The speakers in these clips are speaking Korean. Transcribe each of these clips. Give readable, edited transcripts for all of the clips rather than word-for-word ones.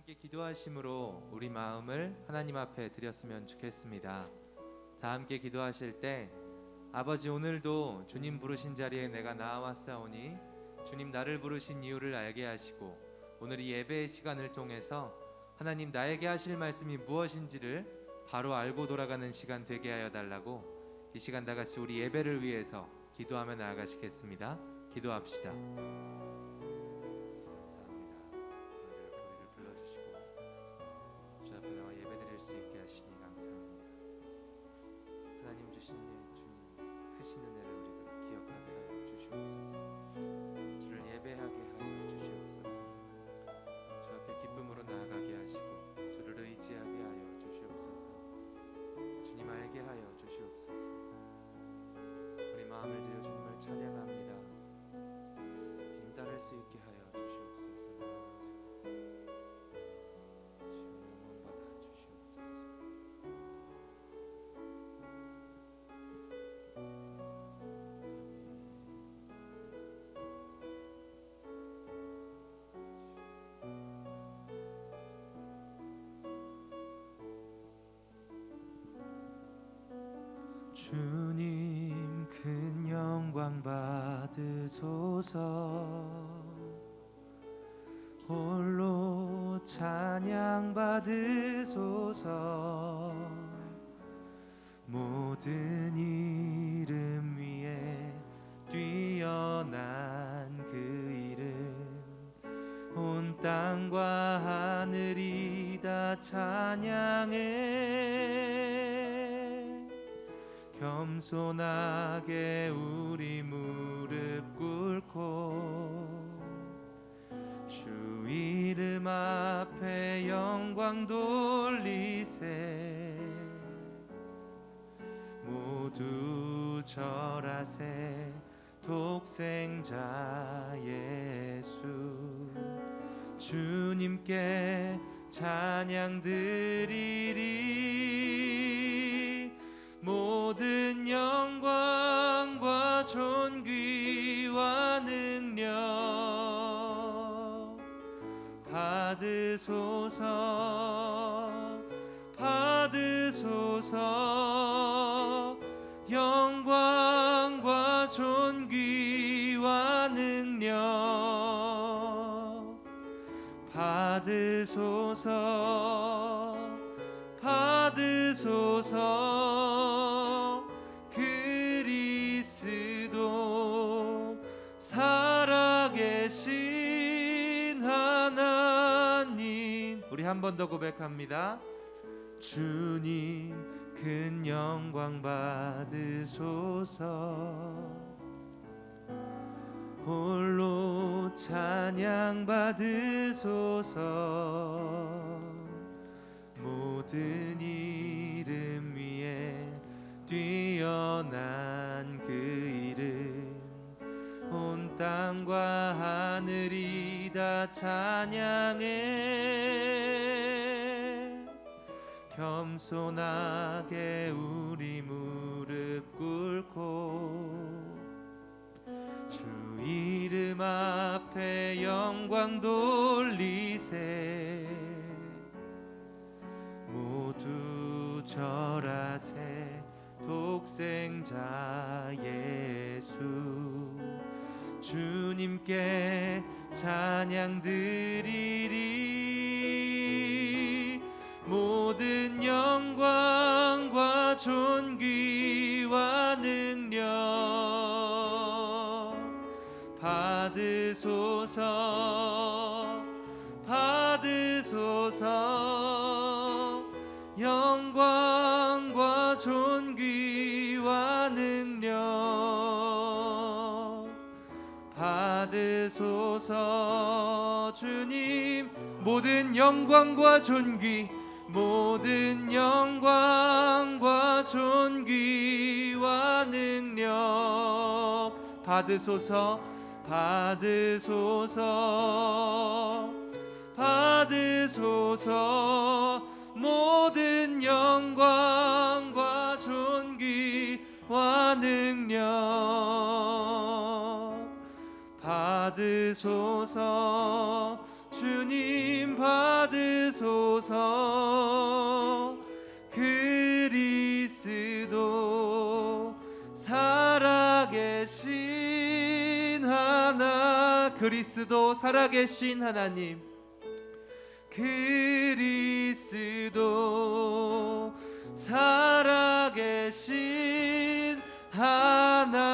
함께 기도하심으로 우리 마음을 하나님 앞에 드렸으면 좋겠습니다. 다 함께 기도하실 때 아버지, 오늘도 주님 부르신 자리에 내가 나아왔사오니 주님 나를 부르신 이유를 알게 하시고 오늘 이 예배의 시간을 통해서 하나님 나에게 하실 말씀이 무엇인지를 바로 알고 돌아가는 시간 되게 하여 달라고 이 시간 다 같이 우리 예배를 위해서 기도하며 나아가시겠습니다. 기도합시다. 크신 은혜를 우리가 기억하게 하여 주시옵소서. 주를 예배하게 하여 주시옵소서. 주 앞에 기쁨으로 나아가게 하시고 주를 의지하게 하여 주시옵소서. 주님 알게 하여 주시옵소서. 우리 마음을 들여 주님을 찬양합니다. 주님 따를 수 있게 하여 주시옵소서. 주님 큰 영광 받으소서. 홀로 찬양 받으소서. 모든 이름 위에 뛰어난 그 이름, 온 땅과 하늘이 다 찬양해. 겸손하게 우리 무릎 꿇고 주 이름 앞에 영광 돌리세. 모두 절하세. 독생자 예수 주님께 찬양 드리리. 모든 영광과 존귀와 능력 받으소서. 받으소서. 영광과 존귀와 능력 받으소서. 받으소서. 그리스도 살아계신 하나님. 우리 한 번 더 고백합니다. 주님 큰 영광 받으소서. 홀로 찬양 받으소서. 모든 이름 위에 뛰어난 그 이름, 온 땅과 하늘이 다 찬양해. 겸손하게 우리 무릎 꿇고 주 이름 앞에 영광 돌리세. 모두 절하세. 독생자 예수 주님께 찬양 드리리. 모든 영광과 존귀와 능력 받으소서. 받으소서. 영광과 존귀와 능력 받으소서. 주님 모든 영광과 존귀, 모든 영광과 존귀와 능력 받으소서. 받으소서. 받으소서. 모든 영광과 존귀와 능력 받으소서. 주님 받으소서. 받으소서. 그리스도 살아계신 그리스도 살아계신 하나님, 그리스도 살아계신 하나님.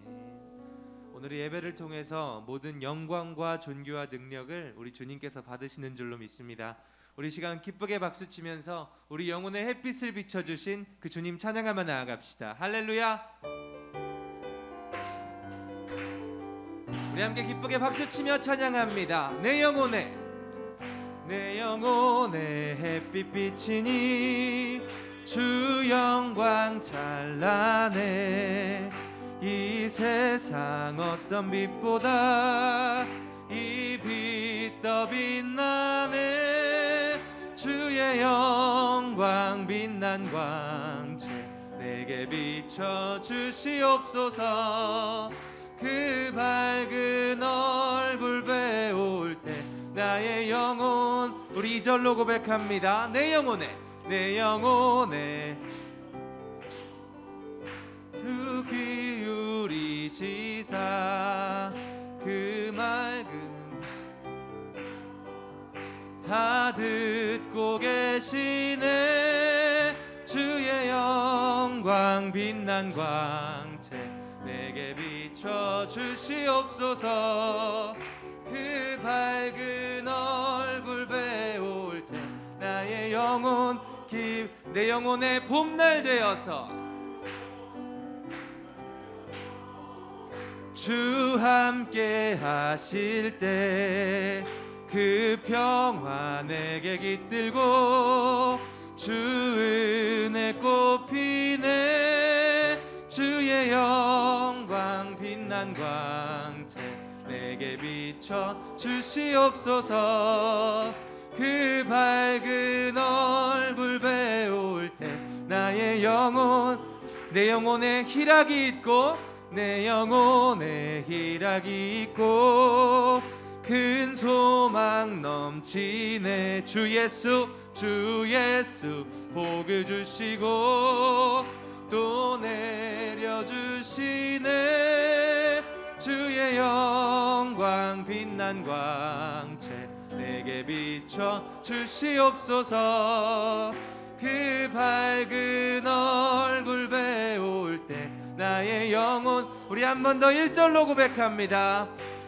아멘. 오늘의 예배를 통해서 모든 영광과 존귀와 능력을 우리 주님께서 받으시는 줄로 믿습니다. 우리 시간 기쁘게 박수치면서 우리 영혼의 햇빛을 비춰주신 그 주님 찬양하며 나아갑시다. 할렐루야. 우리 함께 기쁘게 박수치며 찬양합니다. 내 영혼의 햇빛 비치니 주 영광 찬란해. 이 세상 어떤 빛보다 이 빛 더 빛나네. 주의 영광 빛난 광채 내게 비춰 주시옵소서. 그 밝은 얼굴 배울 때 나의 영혼, 우리 2절로 고백합니다. 내 영혼에 두 기울이시사 그 맑은 다 듣고 계시네. 주의 영광 빛난 광채 내게 비춰 주시옵소서. 그 밝은 얼굴 배울 때 나의 영혼 내 영혼의 봄날 되어서 주 함께 하실 때 그 평화 내게 깃들고 주 은혜 꽃피네. 주의 영광 빛난 광채 내게 비춰 주시옵소서. 그 밝은 얼굴 배울 때 나의 영혼 내 영혼에 희락이 있고 내 영혼에 희락이 있고 큰 소망 넘치네. 주 예수 복을 주시고 또 내려주시네. 주의 영광 빛난 광채 내게 비춰 주시옵소서. 그 밝은 얼굴 배울 때 나의 영혼, 우리 한 번 더 1절로 고백합니다.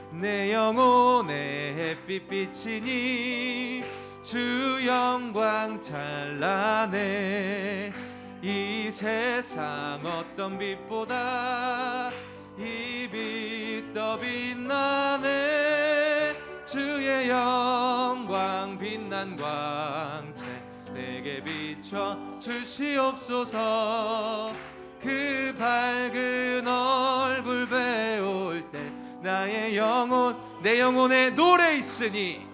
내 영혼의 햇빛 비치니 주 영광 찬란해. 이 세상 어떤 빛보다 이 빛 더 빛나네. 주의 영광 빛난 광채 내게 비춰 주시옵소서. 그 밝은 얼굴 배울 때 나의 영혼 내 영혼에 노래 있으니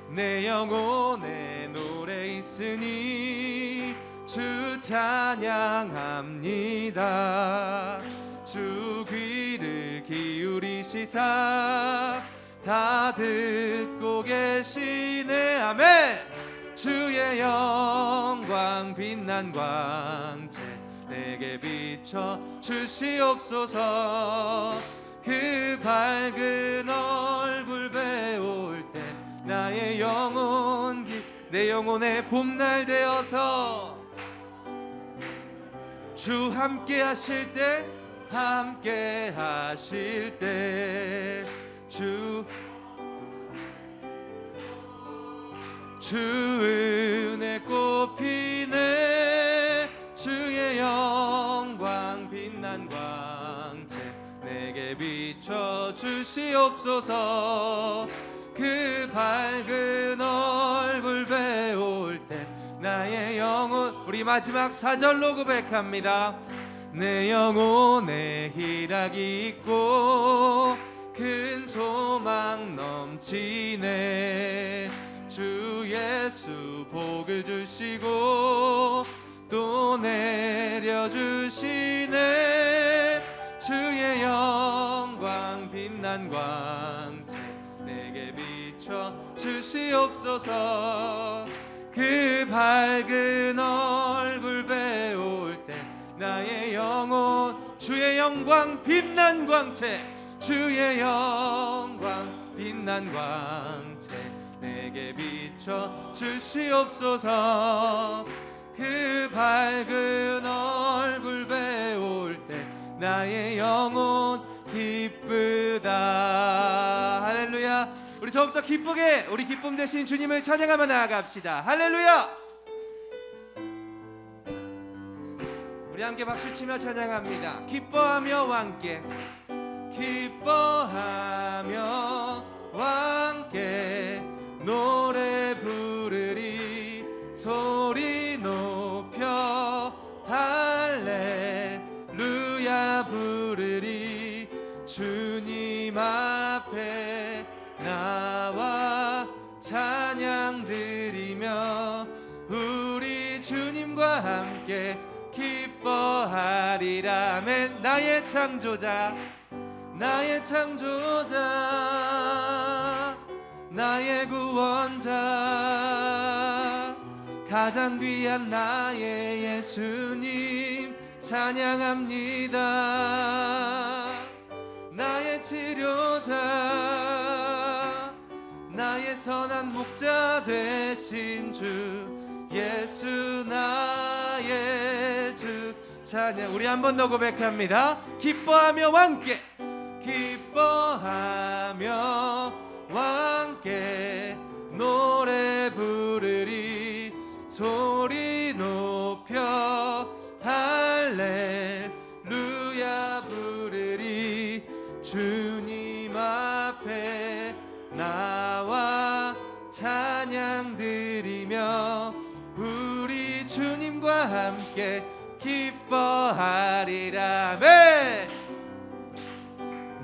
내 영혼에 노래 있으니 주 찬양합니다. 주 귀를 기울이시사 다 듣고 계시네. 아멘. 주의 영광 빛난 광채 내게 비춰 주시옵소서. 그 밝은 얼굴 배울 때 나의 영혼 내 영혼의 봄날 되어서 주 함께 하실 때 주 은혜 꽃피네. 주의 영광 빛난 광채 내게 비춰 주시옵소서. 그 밝은 얼굴 배울 때 나의 영혼, 우리 마지막 4절로 고백합니다. 내 영혼에 희락이 있고 큰 소망 넘치네. 주 예수 복을 주시고 또 내려주시네. 주의 영광 빛난 광채 내게 비춰 주시옵소서. 그 밝은 얼굴 배울 때 나의 영혼 주의 영광 빛난 광채 주의 영광 빛난 광채 내게 비춰 주시옵소서. 그 밝은 얼굴 배울 때 나의 영혼 기쁘다. 할렐루야. 우리 더욱더 기쁘게 우리 기쁨 대신 주님을 찬양하며 나아갑시다. 할렐루야. 우리 함께 박수치며 찬양합니다. 기뻐하며 함께 기뻐하며 함께 노래 부르리 소리 높여 할렐루야 부르리 주님 앞에 나와 찬양 드리며 우리 주님과 함께 기뻐하리라. 아멘. 나의 창조자 나의 창조자 나의 구원자 가장 귀한 나의 예수님 찬양합니다. 나의 치료자 나의 선한 목자 되신 주 예수 나의 주 찬양. 우리 한 번 더 고백합니다. 기뻐하며 함께 기뻐하며 함께 노래 부르리 소리 높여 할렐루야 부르리 주님 앞에 나와 찬양 드리며 우리 주님과 함께 기뻐하리라. 아멘.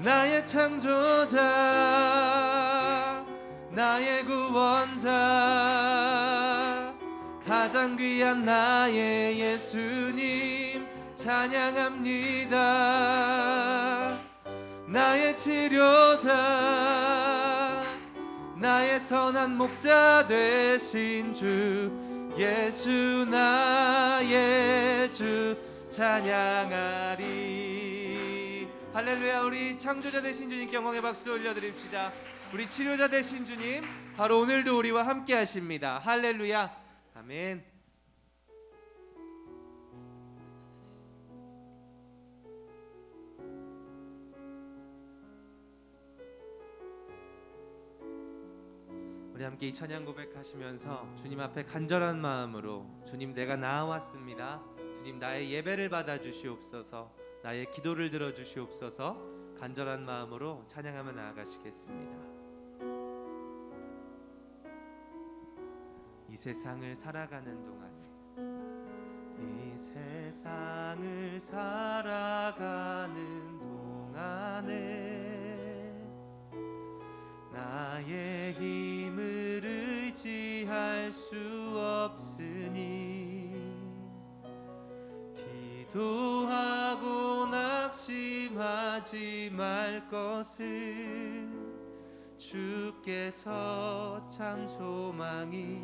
나의 창조자 나의 구원자 가장 귀한 나의 예수님 찬양합니다. 나의 치료자 나의 선한 목자 되신 주 예수 나의 주 찬양하리. 할렐루야. 우리 창조자 되신 주님께 영광의 박수 올려드립시다. 우리 치료자 되신 주님 바로 오늘도 우리와 함께 하십니다. 할렐루야. 아멘. 우리 함께 이 찬양 고백하시면서 주님 앞에 간절한 마음으로 주님 내가 나아왔습니다. 주님 나의 예배를 받아 주시옵소서. 나의 기도를 들어 주시옵소서. 간절한 마음으로 찬양하며 나아가시겠습니다. 이 세상을 살아가는 동안에 이 세상을 살아가는 동안에 나의 힘을 의지할 수 없으니 기도하고 낙심하지 말 것을 주께서 참 소망이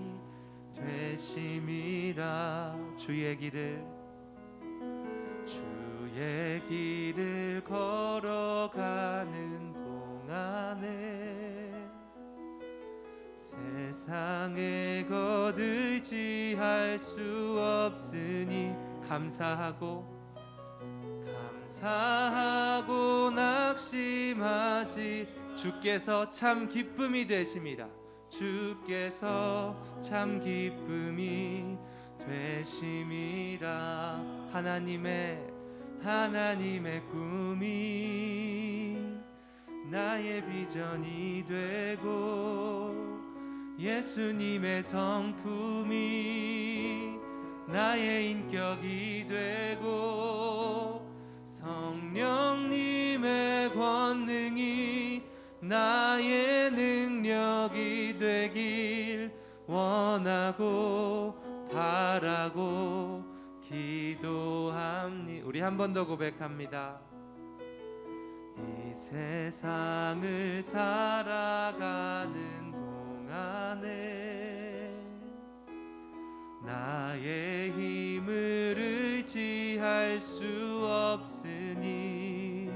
되심이라. 주의 길을 걸어가는 동안에 세상에 것 의지할 수 없으니 감사하고 낙심하지 주께서 참 기쁨이 되심이라. 주께서 참 기쁨이 되심이라. 하나님의 꿈이 나의 비전이 되고 예수님의 성품이 나의 인격이 되고 성령님의 권능이 나의 능력이 되길 원하고 바라고 기도합니다. 우리 한 번 더 고백합니다. 이 이 세상을 살아가는 동안에 나의 힘을 의지할 수 없으니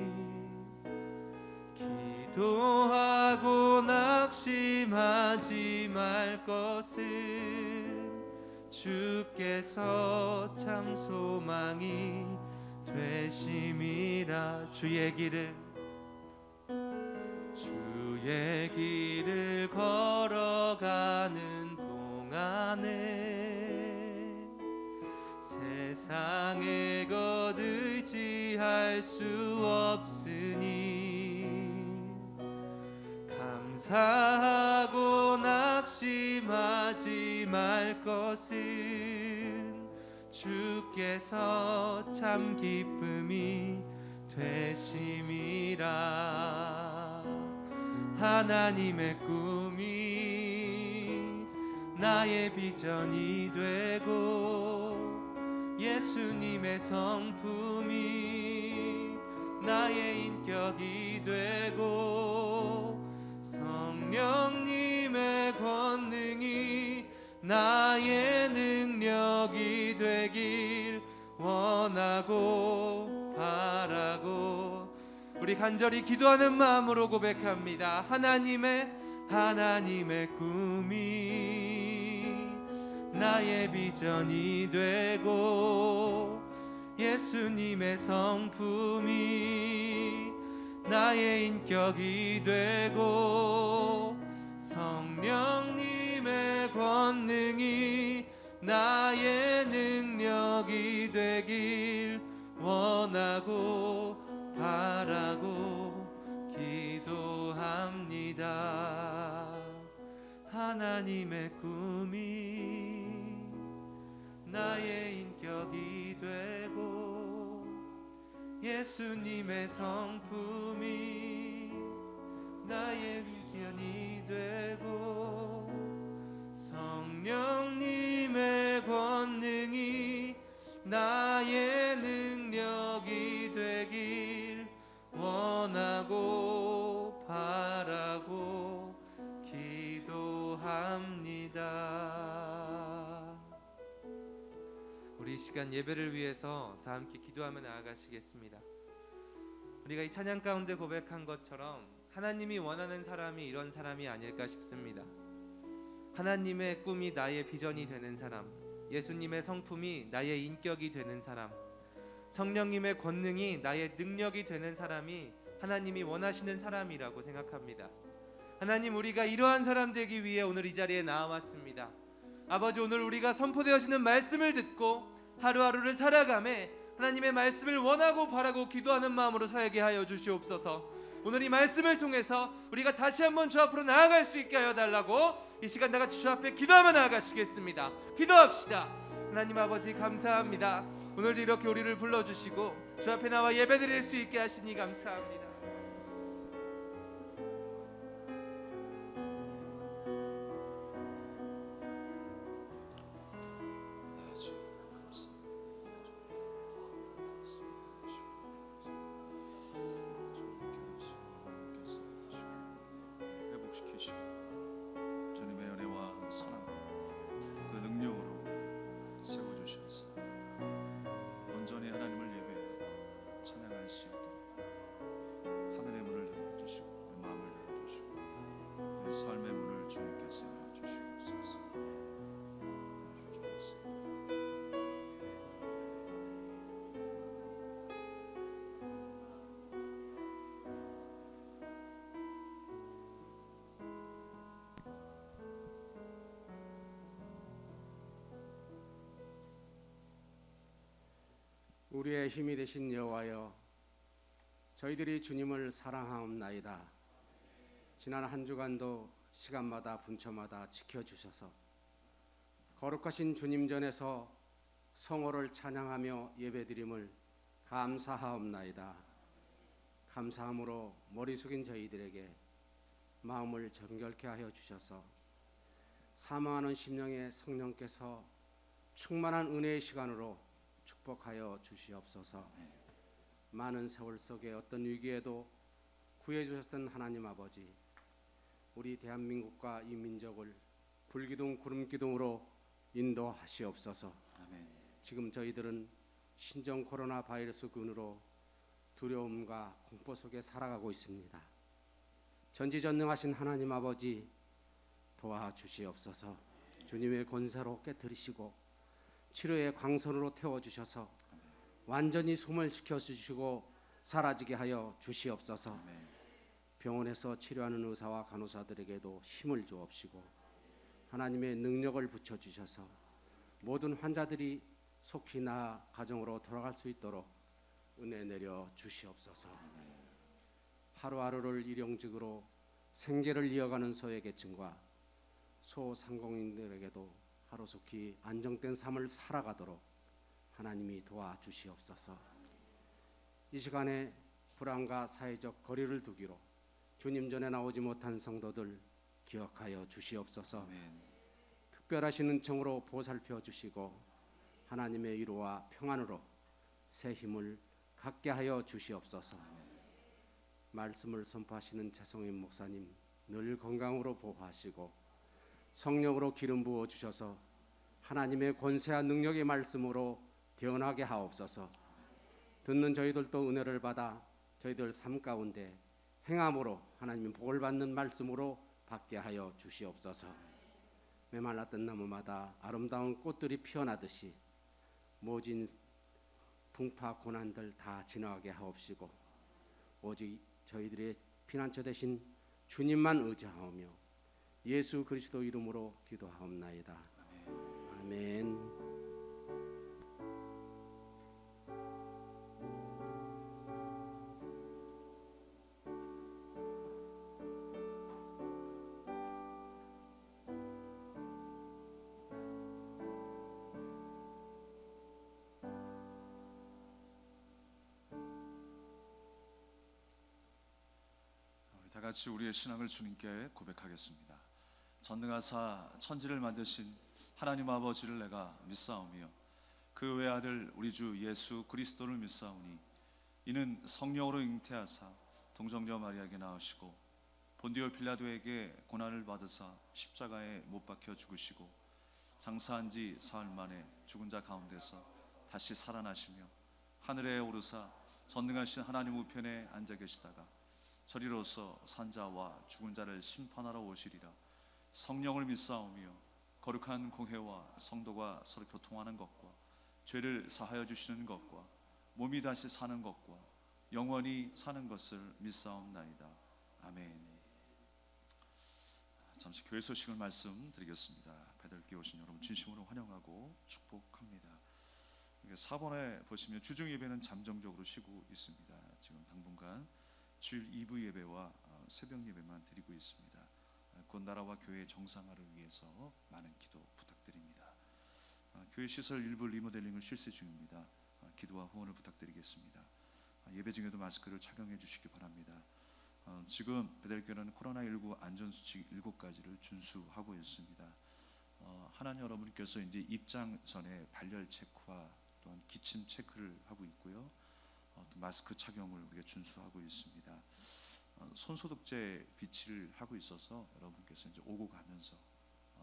기도하고 낙심하지 말 것은 주께서 참 소망이 되심이라. 주의 길을 걸어가는 동안에 세상의 것 의지할 수 없으니 감사하고 낙심하지 말 것은 주께서 참 기쁨이 되심이라. 하나님의 꿈이 나의 비전이 되고 예수님의 성품이 나의 인격이 되고 성령님의 권능이 나의 능력이 되길 원하고 바라고 우리 간절히 기도하는 마음으로 고백합니다. 하나님의 꿈이 나의 비전이 되고 예수님의 성품이 나의 인격이 되고 성령님의 권능이 나의 능력이 되길 원하고 바라고 기도합니다. 하나님의 꿈이 나의 인격이 되고 예수님의 성품이 나의 비전이 되고 성령님의 권능이 나의 능력이 되길 원하고 바라고 기도합니다. 우리 이 시간 예배를 위해서 다 함께 기도하며 나아가시겠습니다. 우리가 이 찬양 가운데 고백한 것처럼 하나님이 원하는 사람이 이런 사람이 아닐까 싶습니다. 하나님의 꿈이 나의 비전이 되는 사람, 예수님의 성품이 나의 인격이 되는 사람, 성령님의 권능이 나의 능력이 되는 사람이 하나님이 원하시는 사람이라고 생각합니다. 하나님, 우리가 이러한 사람 되기 위해 오늘 이 자리에 나와왔습니다. 아버지, 오늘 우리가 선포되어지는 말씀을 듣고 하루하루를 살아가매 하나님의 말씀을 원하고 바라고 기도하는 마음으로 살게 하여 주시옵소서. 오늘 이 말씀을 통해서 우리가 다시 한번 주 앞으로 나아갈 수 있게 하여 달라고 이 시간 다같이 주 앞에 기도하며 나아가시겠습니다. 기도합시다. 하나님 아버지, 감사합니다. 오늘 이렇게 우리를 불러주시고 주 앞에 나와 예배드릴 수 있게 하시니 감사합니다. 주님의 은혜와 사랑, 그 능력으로 세워주셔서 온전히 하나님을 예배하고 찬양할 수 있도록 하늘의 문을 열어주시고 우리 마음을 열어주시고 우리 삶의 문을 주님께서 열어주시옵소서. 우리의 힘이 되신 여호와여, 저희들이 주님을 사랑하옵나이다. 지난 한 주간도 시간마다 분초마다 지켜주셔서 거룩하신 주님 전에서 성호를 찬양하며 예배드림을 감사하옵나이다. 감사함으로 머리 숙인 저희들에게 마음을 정결케 하여 주셔서 사모하는 심령의 성령께서 충만한 은혜의 시간으로 축복하여 주시옵소서. 많은 세월 속에 어떤 위기에도 구해주셨던 하나님 아버지, 우리 대한민국과 이 민족을 불기둥 구름기둥으로 인도하시옵소서. 아멘. 지금 저희들은 신종 코로나 바이러스군으로 두려움과 공포 속에 살아가고 있습니다. 전지전능하신 하나님 아버지, 도와주시옵소서. 주님의 권세로 깨뜨리시고 치료의 광선으로 태워주셔서 완전히 소멸시켜 주시고 사라지게 하여 주시옵소서. 아멘. 병원에서 치료하는 의사와 간호사들에게도 힘을 주옵시고 하나님의 능력을 붙여주셔서 모든 환자들이 속히 나아 가정으로 돌아갈 수 있도록 은혜 내려 주시옵소서. 하루하루를 일용직으로 생계를 이어가는 소외계층과 소상공인들에게도 하루속히 안정된 삶을 살아가도록 하나님이 도와주시옵소서. 이 시간에 불안과 사회적 거리를 두기로 주님 전에 나오지 못한 성도들 기억하여 주시옵소서. 아멘. 특별하신 은총으로 보살펴 주시고 하나님의 위로와 평안으로 새 힘을 갖게 하여 주시옵소서. 말씀을 선포하시는 최성인 목사님 늘 건강으로 보호하시고 성령으로 기름 부어 주셔서 하나님의 권세와 능력의 말씀으로 대언하게 하옵소서. 듣는 저희들도 은혜를 받아 저희들 삶 가운데 행함으로 하나님의 복을 받는 말씀으로 받게 하여 주시옵소서. 메말랐던 나무마다 아름다운 꽃들이 피어나듯이 모진 풍파 고난들 다 지나가게 하옵시고 오직 저희들의 피난처 되신 주님만 의지하오며 예수 그리스도 이름으로 기도하옵나이다. 아멘. 다 같이 우리의 신앙을 주님께 고백하겠습니다. 전능하사 천지를 만드신 하나님 아버지를 내가 믿사오며 그 외아들 우리 주 예수 그리스도를 믿사오니 이는 성령으로 잉태하사 동정녀 마리아에게 나으시고 본디오 빌라도에게 고난을 받으사 십자가에 못 박혀 죽으시고 장사한 지 사흘 만에 죽은 자 가운데서 다시 살아나시며 하늘에 오르사 전능하신 하나님 우편에 앉아 계시다가 저리로서 산자와 죽은 자를 심판하러 오시리라. 성령을 믿사오며 거룩한 공회와 성도가 서로 교통하는 것과 죄를 사하여 주시는 것과 몸이 다시 사는 것과 영원히 사는 것을 믿사옵나이다. 아멘. 잠시 교회 소식을 말씀드리겠습니다. 배달께 오신 여러분 진심으로 환영하고 축복합니다. 4번에 보시면 주중 예배는 잠정적으로 쉬고 있습니다. 지금 당분간 주일 2부 예배와 새벽 예배만 드리고 있습니다. 곧 나라와 교회의 정상화를 위해서 많은 기도 부탁드립니다. 교회 시설 일부 리모델링을 실시 중입니다. 기도와 후원을 부탁드리겠습니다. 예배 중에도 마스크를 착용해 주시기 바랍니다. 지금 베델교회는 코로나19 안전수칙 7가지를 준수하고 있습니다. 하나님 여러분께서 이제 입장 전에 발열 체크와 또한 기침 체크를 하고 있고요. 또 마스크 착용을 우리가 준수하고 있습니다. 손소독제 비치를 하고 있어서 여러분께서 이제 오고 가면서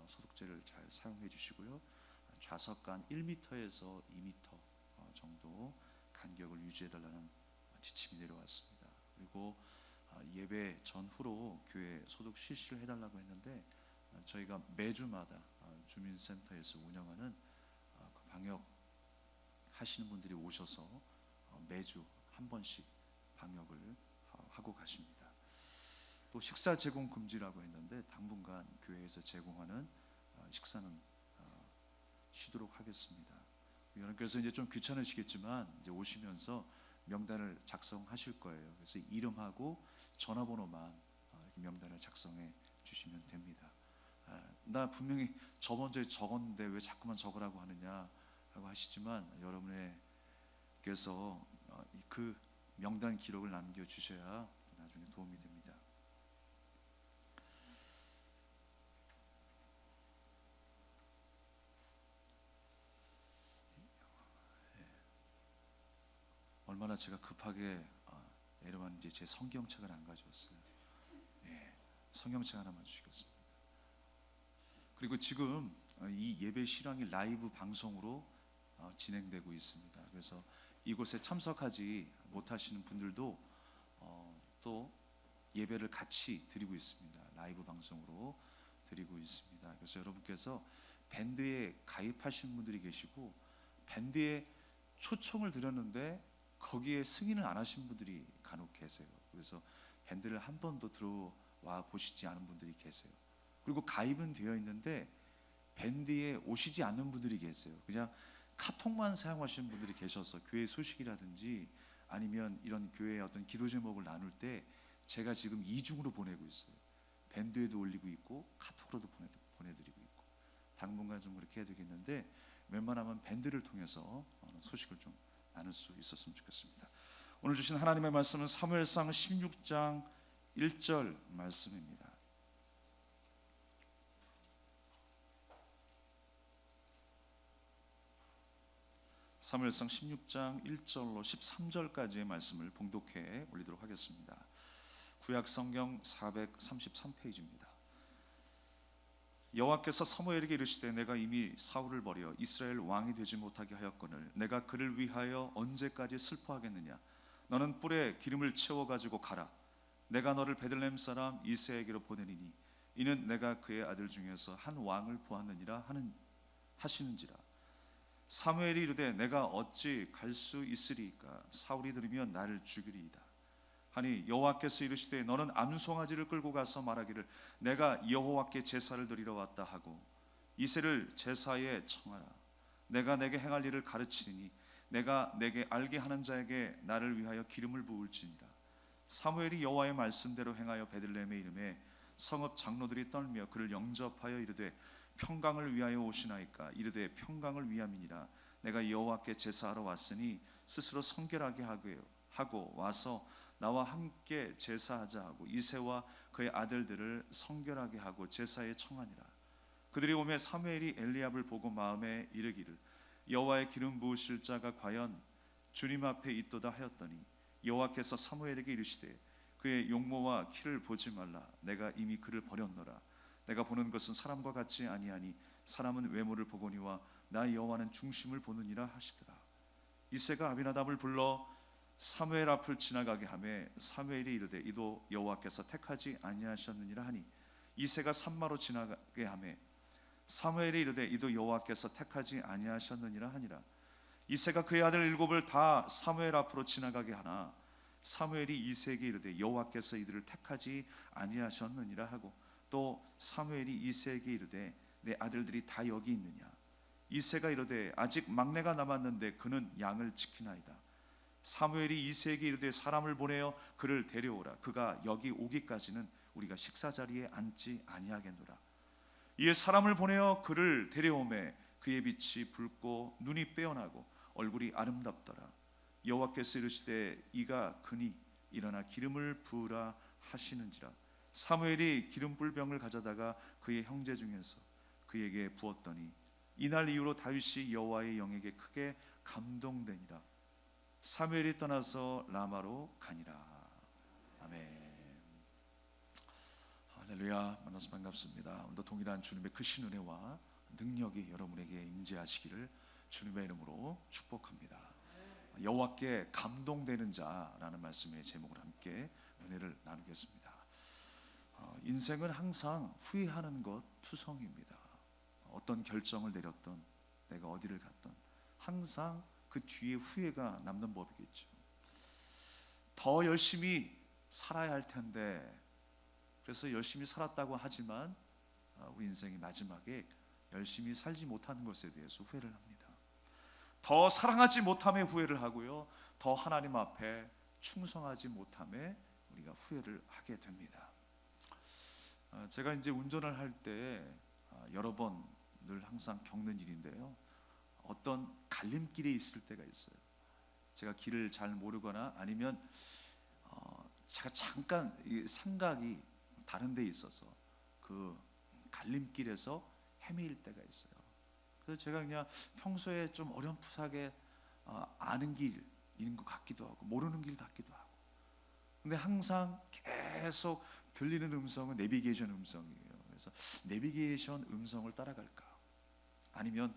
소독제를 잘 사용해 주시고요. 좌석 간 1m에서 2m 정도 간격을 유지해 달라는 지침이 내려왔습니다. 그리고 예배 전후로 교회 소독 실시를 해달라고 했는데 저희가 매주마다 주민센터에서 운영하는 그 방역 하시는 분들이 오셔서 매주 한 번씩 방역을 하고 가십니다. 또 식사 제공 금지라고 했는데 당분간 교회에서 제공하는 식사는 쉬도록 하겠습니다. 여러분께서 이제 좀 귀찮으시겠지만 이제 오시면서 명단을 작성하실 거예요. 그래서 이름하고 전화번호만 이렇게 명단을 작성해 주시면 됩니다. 나 분명히 저번 주에 적었는데 왜 자꾸만 적으라고 하느냐라고 하시지만 여러분께서 그 명단 기록을 남겨 주셔야 나중에 도움이 됩니다. 얼마나 제가 급하게 여러분 이제 제 성경책을 안 가져왔어요. 예, 성경책 하나만 주시겠습니다. 그리고 지금 이 예배 실황이 라이브 방송으로 진행되고 있습니다. 그래서 이곳에 참석하지 못하시는 분들도 또 예배를 같이 드리고 있습니다. 라이브 방송으로 드리고 있습니다. 그래서 여러분께서 밴드에 가입하신 분들이 계시고 밴드에 초청을 드렸는데 거기에 승인을 안 하신 분들이 간혹 계세요. 그래서 밴드를 한 번도 들어와 보시지 않은 분들이 계세요. 그리고 가입은 되어 있는데 밴드에 오시지 않는 분들이 계세요. 그냥 카톡만 사용하시는 분들이 계셔서 교회 소식이라든지 아니면 이런 교회의 어떤 기도 제목을 나눌 때 제가 지금 이중으로 보내고 있어요. 밴드에도 올리고 있고 카톡으로도 보내드리고 있고 당분간 좀 그렇게 해야 되겠는데 웬만하면 밴드를 통해서 소식을 좀 나눌 수 있었으면 좋겠습니다. 오늘 주신 하나님의 말씀은 사무엘상 16장 1절 말씀입니다. 사무엘상 16장 1절로 13절까지의 말씀을 봉독해 올리도록 하겠습니다. 구약 성경 433페이지입니다. 여호와께서 사무엘에게 이르시되 내가 이미 사울을 버려 이스라엘 왕이 되지 못하게 하였거늘 내가 그를 위하여 언제까지 슬퍼하겠느냐. 너는 뿔에 기름을 채워 가지고 가라. 내가 너를 베들레헴 사람 이새에게로 보내리니 이는 내가 그의 아들 중에서 한 왕을 보았느니라 하시는지라. 사무엘이 이르되 내가 어찌 갈 수 있으리이까. 사울이 들으면 나를 죽이리이다 하니 여호와께서 이르시되 너는 암송아지를 끌고 가서 말하기를 내가 여호와께 제사를 드리러 왔다 하고 이새를 제사에 청하라. 내가 내게 행할 일을 가르치리니 내가 내게 알게 하는 자에게 나를 위하여 기름을 부을지니라. 사무엘이 여호와의 말씀대로 행하여 베들레헴에 이르매 성읍 장로들이 떨며 그를 영접하여 이르되 평강을 위하여 오시나이까. 이르되 평강을 위함이니라. 내가 여호와께 제사하러 왔으니 스스로 성결하게 하고 와서 나와 함께 제사하자 하고 이새와 그의 아들들을 성결하게 하고 제사에 청하니라. 그들이 오매 사무엘이 엘리압을 보고 마음에 이르기를 여호와의 기름 부으실 자가 과연 주님 앞에 있도다 하였더니 여호와께서 사무엘에게 이르시되 그의 용모와 키를 보지 말라. 내가 이미 그를 버렸노라. 내가 보는 것은 사람과 같지 아니하니 사람은 외모를 보거니와 나 여호와는 중심을 보느니라 하시더라. 이새가 아비나답을 불러 사무엘 앞을 지나가게 하매 사무엘이 이르되 이도 여호와께서 택하지 아니하셨느니라 하니 이새가 산마로 지나가게 하매 사무엘이 이르되 이도 여호와께서 택하지 아니하셨느니라 하니라. 이새가 그의 아들 일곱을 다 사무엘 앞으로 지나가게 하나 사무엘이 이새에게 이르되 여호와께서 이들을 택하지 아니하셨느니라 하고 또 사무엘이 이새에게 이르되 내 아들들이 다 여기 있느냐. 이새가 이르되 아직 막내가 남았는데 그는 양을 지키나이다. 사무엘이 이새에게 이르되 사람을 보내어 그를 데려오라. 그가 여기 오기까지는 우리가 식사 자리에 앉지 아니하겠노라. 이에 사람을 보내어 그를 데려오매 그의 빛이 붉고 눈이 빼어나고 얼굴이 아름답더라. 여호와께서 이르시되 이가 그니 일어나 기름을 부으라 하시는지라. 사무엘이 기름 불 병을 가져다가 그의 형제 중에서 그에게 부었더니 이날 이후로 다윗이 여호와의 영에게 크게 감동되니라. 사무엘이 떠나서 라마로 가니라. 아멘. 할렐루야. 만나서 반갑습니다. 오늘도 동일한 주님의 크신 은혜와 능력이 여러분에게 임재하시기를 주님의 이름으로 축복합니다. 여호와께 감동되는 자라는 말씀의 제목을 함께 은혜를 나누겠습니다. 인생은 항상 후회하는 것 투성입니다. 어떤 결정을 내렸던 내가 어디를 갔던 항상 그 뒤에 후회가 남는 법이겠죠. 더 열심히 살아야 할 텐데 그래서 열심히 살았다고 하지만 우리 인생이 마지막에 열심히 살지 못하는 것에 대해서 후회를 합니다. 더 사랑하지 못함에 후회를 하고요. 더 하나님 앞에 충성하지 못함에 우리가 후회를 하게 됩니다. 제가 이제 운전을 할 때 여러 번 늘 항상 겪는 일인데요. 어떤 갈림길에 있을 때가 있어요. 제가 길을 잘 모르거나 아니면 제가 잠깐 이 생각이 다른 데 있어서 그 갈림길에서 헤매일 때가 있어요. 그래서 제가 그냥 평소에 좀 어렴풋하게 아는 길인 것 같기도 하고 모르는 길 같기도 하고 근데 항상 계속 들리는 음성은 내비게이션 음성이에요. 그래서 내비게이션 음성을 따라갈까? 아니면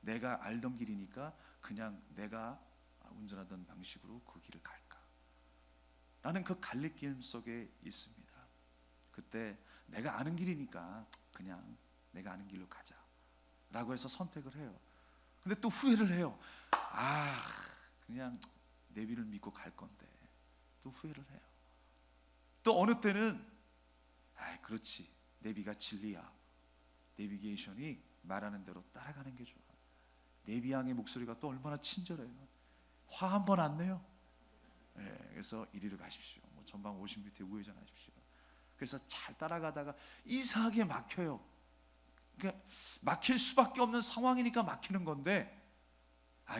내가 알던 길이니까 그냥 내가 운전하던 방식으로 그 길을 갈까? 라는 그 갈림길 속에 있습니다. 그때 내가 아는 길이니까 그냥 내가 아는 길로 가자 라고 해서 선택을 해요. 근데 또 후회를 해요. 그냥 내비를 믿고 갈 건데 또 후회를 해요. 또 어느 때는 그렇지, 내비가 진리야. 내비게이션이 말하는 대로 따라가는 게 좋아. 내비양의 목소리가 또 얼마나 친절해요. 화 한 번 안 내요. 그래서 이리로 가십시오. 전방 50m 우회전하십시오. 그래서 잘 따라가다가 이상하게 막혀요. 그러니까 막힐 수밖에 없는 상황이니까 막히는 건데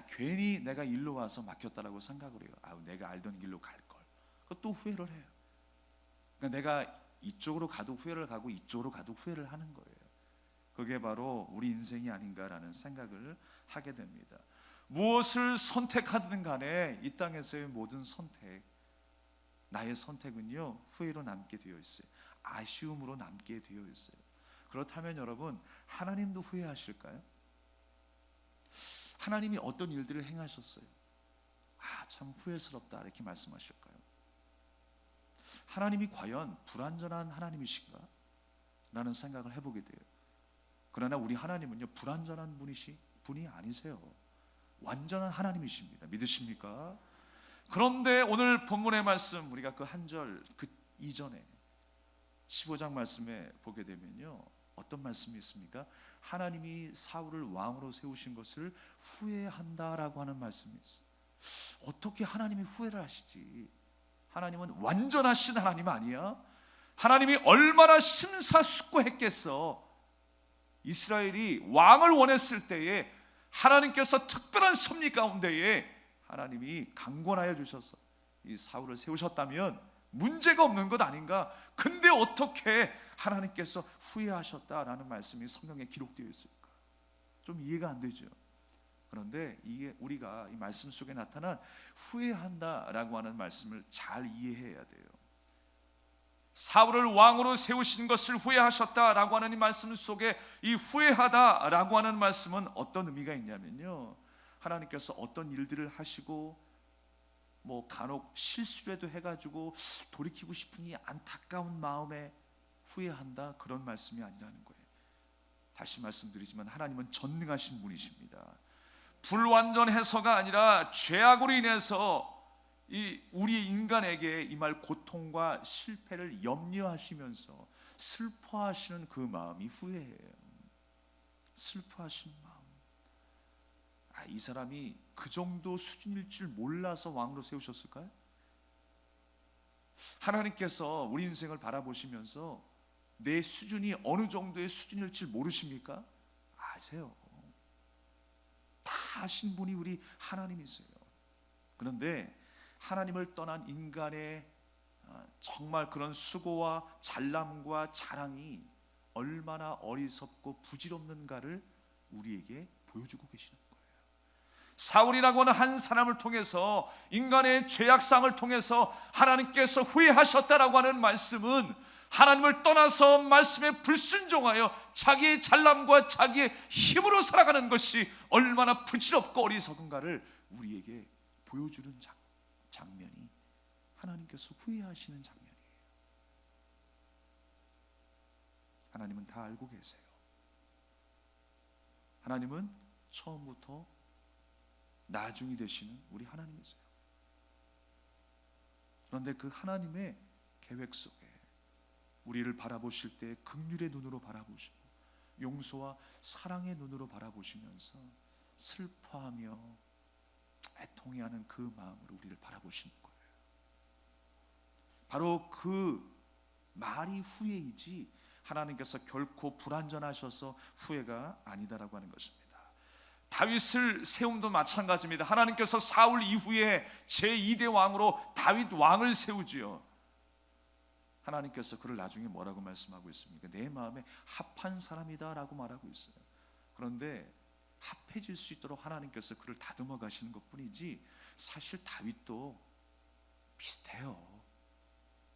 괜히 내가 일로 와서 막혔다라고 생각을 해요. 내가 알던 길로 갈 걸. 그것도 후회를 해요. 그러니까 내가 이쪽으로 가도 후회를 가고 이쪽으로 가도 후회를 하는 거예요. 그게 바로 우리 인생이 아닌가라는 생각을 하게 됩니다. 무엇을 선택하든 간에 이 땅에서의 모든 선택, 나의 선택은요 후회로 남게 되어 있어요. 아쉬움으로 남게 되어 있어요. 그렇다면 여러분, 하나님도 후회하실까요? 하나님이 어떤 일들을 행하셨어요? 참 후회스럽다 이렇게 말씀하실까요? 하나님이 과연 불완전한 하나님이신가? 라는 생각을 해보게 돼요. 그러나 우리 하나님은요 불완전한 분이 아니세요. 완전한 하나님이십니다. 믿으십니까? 그런데 오늘 본문의 말씀, 우리가 그 한 절 그 이전에 15장 말씀에 보게 되면요 어떤 말씀이 있습니까? 하나님이 사울을 왕으로 세우신 것을 후회한다라고 하는 말씀이 있어요. 어떻게 하나님이 후회를 하시지? 하나님은 완전하신 하나님 아니야? 하나님이 얼마나 심사숙고했겠어. 이스라엘이 왕을 원했을 때에 하나님께서 특별한 섭리 가운데에 하나님이 강권하여 주셔서 이 사울을 세우셨다면 문제가 없는 것 아닌가? 근데 어떻게 하나님께서 후회하셨다라는 말씀이 성경에 기록되어 있을까? 좀 이해가 안 되죠. 그런데 이게 우리가 이 말씀 속에 나타난 후회한다라고 하는 말씀을 잘 이해해야 돼요. 사울을 왕으로 세우신 것을 후회하셨다라고 하는 이 말씀 속에 이 후회하다라고 하는 말씀은 어떤 의미가 있냐면요, 하나님께서 어떤 일들을 하시고 간혹 실수라도 해가지고 돌이키고 싶으니 안타까운 마음에 후회한다, 그런 말씀이 아니라는 거예요. 다시 말씀드리지만 하나님은 전능하신 분이십니다. 불완전해서가 아니라 죄악으로 인해서 우리 인간에게 임할 고통과 실패를 염려하시면서 슬퍼하시는 그 마음이 후회예요. 슬퍼하시는 마음. 이 사람이 그 정도 수준일 줄 몰라서 왕으로 세우셨을까요? 하나님께서 우리 인생을 바라보시면서 내 수준이 어느 정도의 수준일 줄 모르십니까? 아세요. 다 아신 분이 우리 하나님이세요. 그런데 하나님을 떠난 인간의 정말 그런 수고와 잘남과 자랑이 얼마나 어리석고 부질없는가를 우리에게 보여주고 계시는 거예요. 사울이라고 하는 한 사람을 통해서, 인간의 죄악상을 통해서 하나님께서 후회하셨다라고 하는 말씀은 하나님을 떠나서 말씀에 불순종하여 자기의 잘남과 자기의 힘으로 살아가는 것이 얼마나 부질없고 어리석은가를 우리에게 보여주는 장면이 하나님께서 후회하시는 장면이에요. 하나님은 다 알고 계세요. 하나님은 처음부터 나중이 되시는 우리 하나님이세요. 그런데 그 하나님의 계획 속에 우리를 바라보실 때 긍휼의 눈으로 바라보시고 용서와 사랑의 눈으로 바라보시면서 슬퍼하며 애통해하는 그 마음으로 우리를 바라보시는 거예요. 바로 그 말이 후회이지 하나님께서 결코 불완전하셔서 후회가 아니다라고 하는 것입니다. 다윗을 세움도 마찬가지입니다. 하나님께서 사울 이후에 제2대 왕으로 다윗 왕을 세우지요. 하나님께서 그를 나중에 뭐라고 말씀하고 있습니까? 내 마음에 합한 사람이다 라고 말하고 있어요. 그런데 합해질 수 있도록 하나님께서 그를 다듬어 가시는 것 뿐이지 사실 다윗도 비슷해요.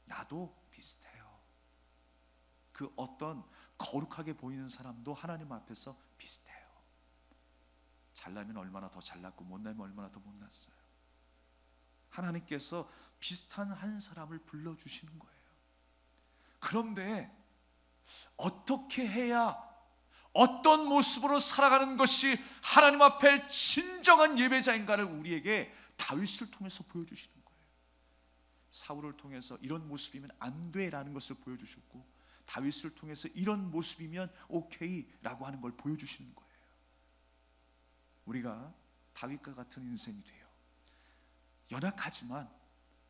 나도 비슷해요. 그 어떤 거룩하게 보이는 사람도 하나님 앞에서 비슷해요. 잘나면 얼마나 더 잘났고 못나면 얼마나 더 못났어요. 하나님께서 비슷한 한 사람을 불러주시는 거예요. 그런데 어떻게 해야, 어떤 모습으로 살아가는 것이 하나님 앞에 진정한 예배자인가를 우리에게 다윗을 통해서 보여주시는 거예요. 사울을 통해서 이런 모습이면 안 돼라는 것을 보여주셨고, 다윗을 통해서 이런 모습이면 오케이라고 하는 걸 보여주시는 거예요. 우리가 다윗과 같은 인생이 돼요. 연약하지만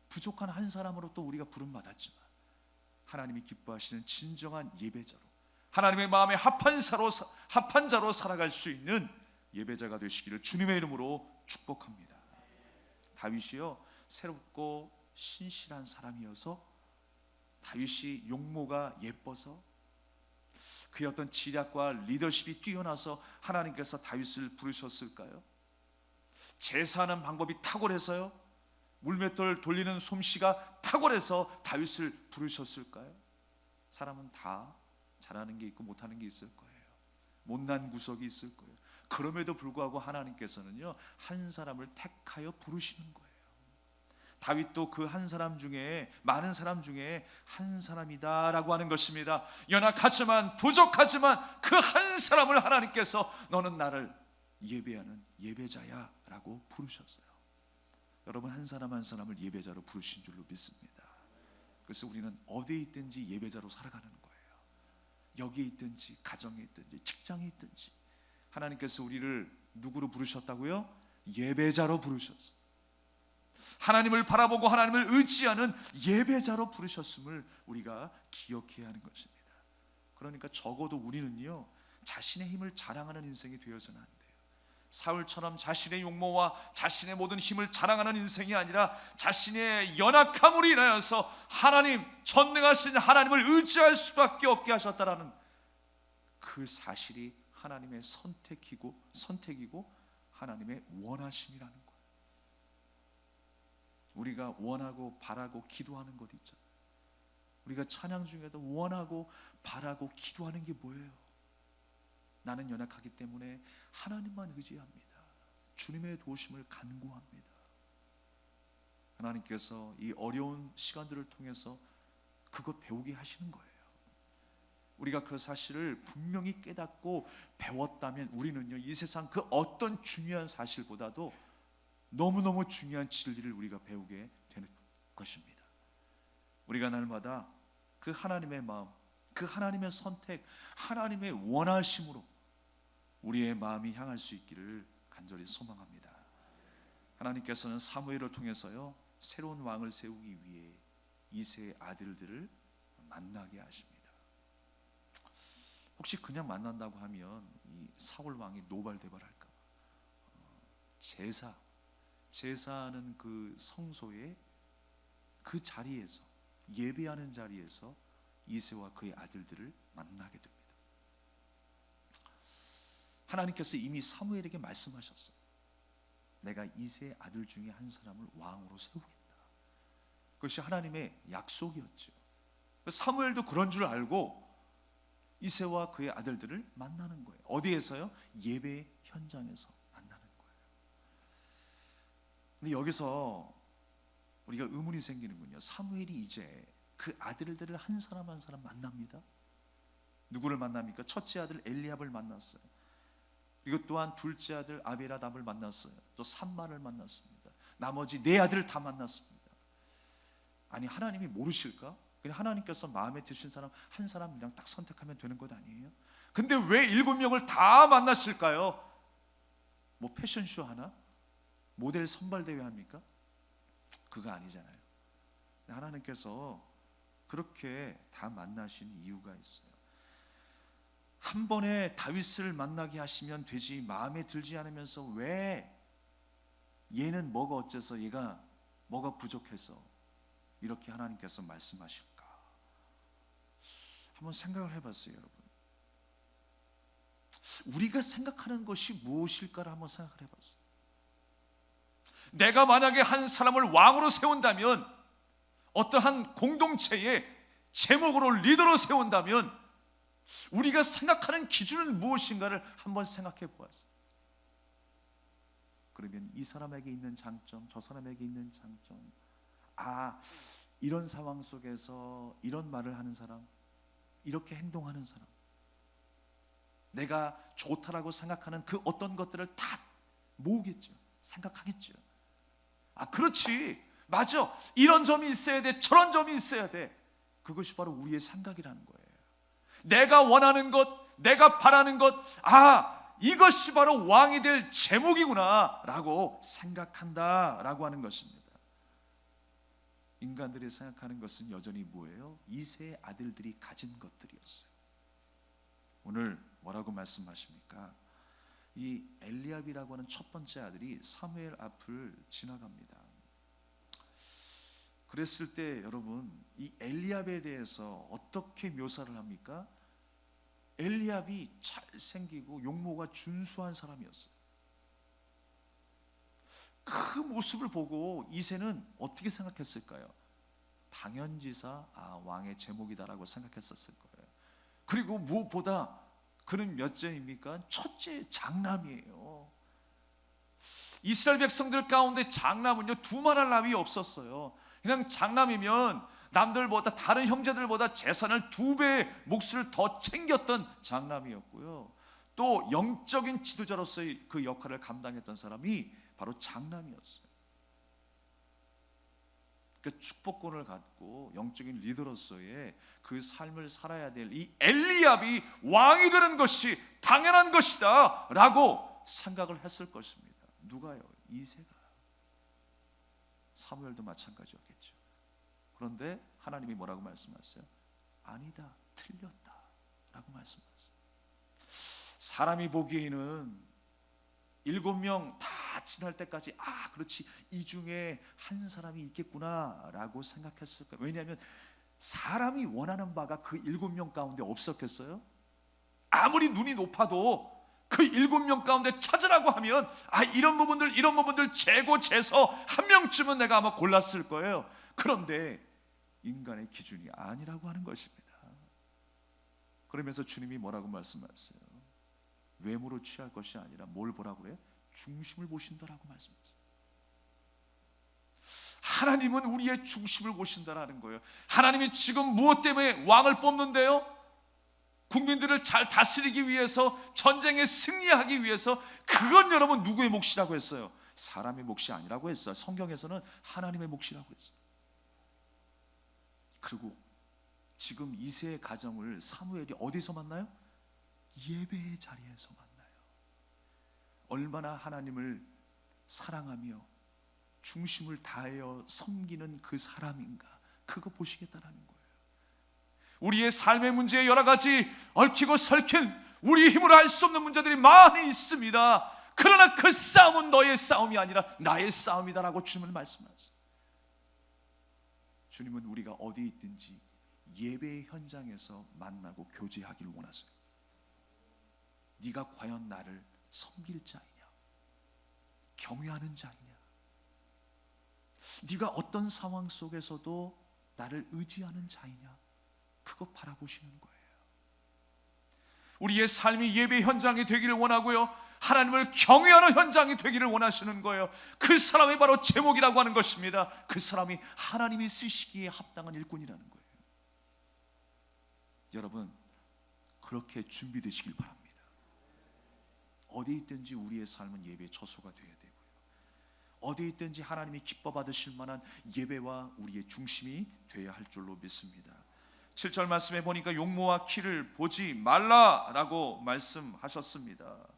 부족한 한 사람으로 또 우리가 부름받았지만 하나님이 기뻐하시는 진정한 예배자로, 하나님의 마음에 합한 자로 살아갈 수 있는 예배자가 되시기를 주님의 이름으로 축복합니다. 다윗이요, 새롭고 신실한 사람이어서, 다윗이 용모가 예뻐서, 그의 어떤 지략과 리더십이 뛰어나서 하나님께서 다윗을 부르셨을까요? 제사하는 방법이 탁월해서요? 물맷돌 돌리는 솜씨가 탁월해서 다윗을 부르셨을까요? 사람은 다 잘하는 게 있고 못하는 게 있을 거예요. 못난 구석이 있을 거예요. 그럼에도 불구하고 하나님께서는요, 한 사람을 택하여 부르시는 거예요. 다윗도 그 한 사람 중에, 많은 사람 중에 한 사람이다라고 하는 것입니다. 연약하지만 부족하지만 그 한 사람을 하나님께서 너는 나를 예배하는 예배자야 라고 부르셨어요. 여러분, 한 사람 한 사람을 예배자로 부르신 줄로 믿습니다. 그래서 우리는 어디에 있든지 예배자로 살아가는 거예요. 여기에 있든지 가정에 있든지 직장에 있든지 하나님께서 우리를 누구로 부르셨다고요? 예배자로 부르셨어요. 하나님을 바라보고 하나님을 의지하는 예배자로 부르셨음을 우리가 기억해야 하는 것입니다. 그러니까 적어도 우리는요, 자신의 힘을 자랑하는 인생이 되어서는 안 돼요. 사울처럼 자신의 용모와 자신의 모든 힘을 자랑하는 인생이 아니라 자신의 연약함으로 인하여서 하나님, 전능하신 하나님을 의지할 수밖에 없게 하셨다라는 그 사실이 하나님의 선택이고 하나님의 원하심이라는 거예요. 우리가 원하고 바라고 기도하는 것 있잖아요. 우리가 찬양 중에도 원하고 바라고 기도하는 게 뭐예요? 나는 연약하기 때문에 하나님만 의지합니다. 주님의 도우심을 간구합니다. 하나님께서 이 어려운 시간들을 통해서 그것 배우게 하시는 거예요. 우리가 그 사실을 분명히 깨닫고 배웠다면 우리는요, 이 세상 그 어떤 중요한 사실보다도 너무너무 중요한 진리를 우리가 배우게 되는 것입니다. 우리가 날마다 그 하나님의 마음, 그 하나님의 선택, 하나님의 원하심으로 우리의 마음이 향할 수 있기를 간절히 소망합니다. 하나님께서는 사무엘을 통해서요, 새로운 왕을 세우기 위해 이새의 아들들을 만나게 하십니다. 혹시 그냥 만난다고 하면 이 사울 왕이 노발대발할까? 제사하는 그 성소의 그 자리에서, 예배하는 자리에서 이새와 그의 아들들을 만나게 됩니다. 하나님께서 이미 사무엘에게 말씀하셨어요. 내가 이새의 아들 중에 한 사람을 왕으로 세우겠다. 그것이 하나님의 약속이었죠. 사무엘도 그런 줄 알고 이새와 그의 아들들을 만나는 거예요. 어디에서요? 예배 현장에서 만나는 거예요. 근데 여기서 우리가 의문이 생기는군요. 사무엘이 이제 그 아들들을 한 사람 한 사람 만납니다. 누구를 만납니까? 첫째 아들 엘리압을 만났어요. 그리고 또한 둘째 아들 아비라답을 만났어요. 또 삼마를 만났습니다. 나머지 네 아들을 다 만났습니다. 아니, 하나님이 모르실까? 그냥 하나님께서 마음에 드신 사람 한 사람이랑 딱 선택하면 되는 것 아니에요? 근데 왜 7명을 다 만나실까요? 뭐 패션쇼 하나? 모델 선발대회 합니까? 그거 아니잖아요. 하나님께서 그렇게 다 만나신 이유가 있어요. 한 번에 다윗을 만나게 하시면 되지, 마음에 들지 않으면서 왜 얘는 뭐가 어째서, 얘가 뭐가 부족해서 이렇게 하나님께서 말씀하실까? 한번 생각을 해봤어요, 여러분. 우리가 생각하는 것이 무엇일까를 한번 생각을 해봤어요. 내가 만약에 한 사람을 왕으로 세운다면 어떠한 공동체의 제목으로 리더로 세운다면 우리가 생각하는 기준은 무엇인가를 한번 생각해 보았어요. 그러면 이 사람에게 있는 장점, 저 사람에게 있는 장점, 이런 상황 속에서 이런 말을 하는 사람, 이렇게 행동하는 사람, 내가 좋다라고 생각하는 그 어떤 것들을 다 모으겠죠. 생각하겠죠. 그렇지, 맞아, 이런 점이 있어야 돼, 저런 점이 있어야 돼. 그것이 바로 우리의 생각이라는 거예요. 내가 원하는 것, 내가 바라는 것, 이것이 바로 왕이 될 제목이구나 라고 생각한다라고 하는 것입니다. 인간들이 생각하는 것은 여전히 뭐예요? 이새의 아들들이 가진 것들이었어요. 오늘 뭐라고 말씀하십니까? 이 엘리압이라고 하는 첫 번째 아들이 사무엘 앞을 지나갑니다. 그랬을 때 여러분, 이 엘리압에 대해서 어떻게 묘사를 합니까? 엘리압이 잘생기고 용모가 준수한 사람이었어요. 그 모습을 보고 이새는 어떻게 생각했을까요? 당연지사 왕의 제목이다라고 생각했었을 거예요. 그리고 무엇보다 그는 몇째입니까? 첫째, 장남이에요. 이스라엘 백성들 가운데 장남은요 두말할 나위 없었어요. 그냥 장남이면 남들보다, 다른 형제들보다 재산을 2배의 몫을 더 챙겼던 장남이었고요. 또 영적인 지도자로서의 그 역할을 감당했던 사람이 바로 장남이었어요. 그 축복권을 갖고 영적인 리더로서의 그 삶을 살아야 될 이 엘리압이 왕이 되는 것이 당연한 것이다 라고 생각을 했을 것입니다. 누가요? 이새가. 사무엘도 마찬가지였겠죠. 그런데 하나님이 뭐라고 말씀하셨어요? 아니다, 틀렸다 라고 말씀하셨어요. 사람이 보기에는 7명 다 지날 때까지 그렇지, 이 중에 한 사람이 있겠구나 라고 생각했을 거예요. 왜냐하면 사람이 원하는 바가 그 7명 가운데 없었겠어요? 아무리 눈이 높아도 그 7명 가운데 찾으라고 하면 이런 부분들 재고 재서 한 명쯤은 내가 아마 골랐을 거예요. 그런데 인간의 기준이 아니라고 하는 것입니다. 그러면서 주님이 뭐라고 말씀하셨어요? 외모로 취할 것이 아니라 뭘 보라고 그래요? 중심을 보신다라고 말씀하세요. 하나님은 우리의 중심을 보신다라는 거예요. 하나님이 지금 무엇 때문에 왕을 뽑는데요? 국민들을 잘 다스리기 위해서, 전쟁에 승리하기 위해서. 그건 여러분 누구의 몫이라고 했어요? 사람의 몫이 아니라고 했어요. 성경에서는 하나님의 몫이라고 했어요. 그리고 지금 이새의 가정을 사무엘이 어디서 만나요? 예배의 자리에서 만나요. 얼마나 하나님을 사랑하며 중심을 다하여 섬기는 그 사람인가, 그거 보시겠다라는 거예요. 우리의 삶의 문제에 여러 가지 얽히고 설킨 우리 힘으로 할 수 없는 문제들이 많이 있습니다. 그러나 그 싸움은 너의 싸움이 아니라 나의 싸움이다라고 주님은 말씀하셨어요. 주님은 우리가 어디 있든지 예배의 현장에서 만나고 교제하기를 원하세요. 네가 과연 나를 섬길 자이냐, 경외하는 자이냐, 네가 어떤 상황 속에서도 나를 의지하는 자이냐, 그거 바라보시는 거예요. 우리의 삶이 예배 현장이 되기를 원하고요, 하나님을 경외하는 현장이 되기를 원하시는 거예요. 그 사람이 바로 제목이라고 하는 것입니다. 그 사람이 하나님이 쓰시기에 합당한 일꾼이라는 거예요. 여러분, 그렇게 준비되시길 바랍니다. 어디 있든지 우리의 삶은 예배의 처소가 되어야 되고요, 어디 있든지 하나님이 기뻐 받으실 만한 예배와 우리의 중심이 되어야 할 줄로 믿습니다. 7절 말씀에 보니까 용모와 키를 보지 말라라고 말씀하셨습니다.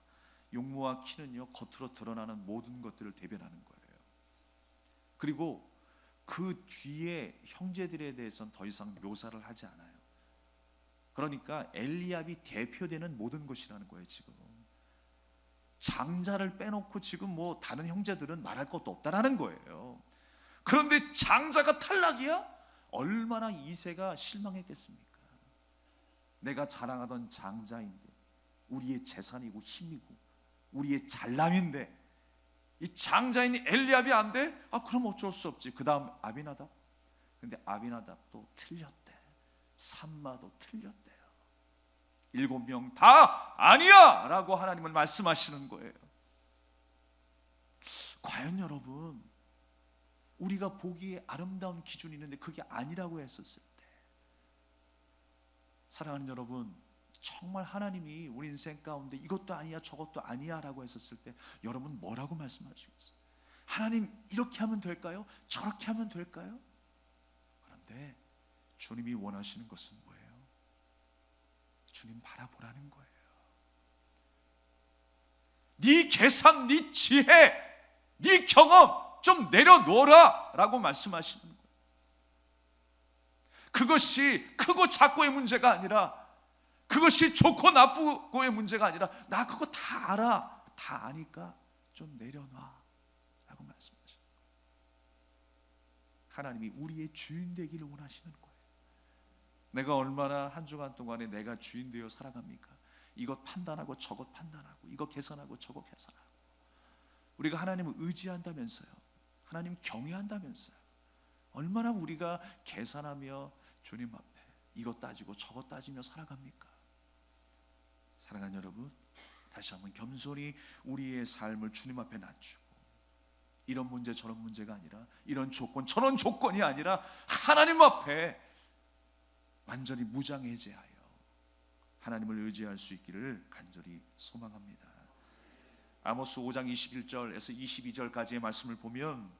용모와 키는요, 겉으로 드러나는 모든 것들을 대변하는 거예요. 그리고 그 뒤에 형제들에 대해서는 더 이상 묘사를 하지 않아요. 그러니까 엘리압이 대표되는 모든 것이라는 거예요. 지금 장자를 빼놓고 지금 다른 형제들은 말할 것도 없다라는 거예요. 그런데 장자가 탈락이야? 얼마나 이새가 실망했겠습니까? 내가 자랑하던 장자인데, 우리의 재산이고 힘이고 우리의 잘남인데 이 장자인 엘리압이 안 돼? 그럼 어쩔 수 없지. 그 다음 아비나답, 근데 아비나답도 틀렸대. 삼마도 틀렸대요. 7명 다 아니야 라고 하나님은 말씀하시는 거예요. 과연 여러분, 우리가 보기에 아름다운 기준이 있는데 그게 아니라고 했었을 때, 사랑하는 여러분, 정말 하나님이 우리 인생 가운데 이것도 아니야 저것도 아니야 라고 했었을 때 여러분 뭐라고 말씀하시겠어요? 하나님 이렇게 하면 될까요? 저렇게 하면 될까요? 그런데 주님이 원하시는 것은 뭐예요? 주님 바라보라는 거예요. 네 계산, 네 지혜, 네 경험 좀 내려놓아라 라고 말씀하시는 거예요. 그것이 크고 작고의 문제가 아니라, 그것이 좋고 나쁘고의 문제가 아니라, 나 그거 다 알아, 다 아니까 좀 내려놔 라고 말씀하시는 거예요. 하나님이 우리의 주인 되기를 원하시는 거예요. 내가 얼마나 한 주간 동안에 내가 주인 되어 살아갑니까? 이것 판단하고 저것 판단하고, 이거 계산하고 저거 계산하고. 우리가 하나님을 의지한다면서요, 하나님 경외한다면서요, 얼마나 우리가 계산하며 주님 앞에 이것 따지고 저것 따지며 살아갑니까? 사랑하는 여러분, 다시 한번 겸손히 우리의 삶을 주님 앞에 낮추고, 이런 문제 저런 문제가 아니라, 이런 조건 저런 조건이 아니라 하나님 앞에 완전히 무장해제하여 하나님을 의지할 수 있기를 간절히 소망합니다. 아모스 5장 21절에서 22절까지의 말씀을 보면,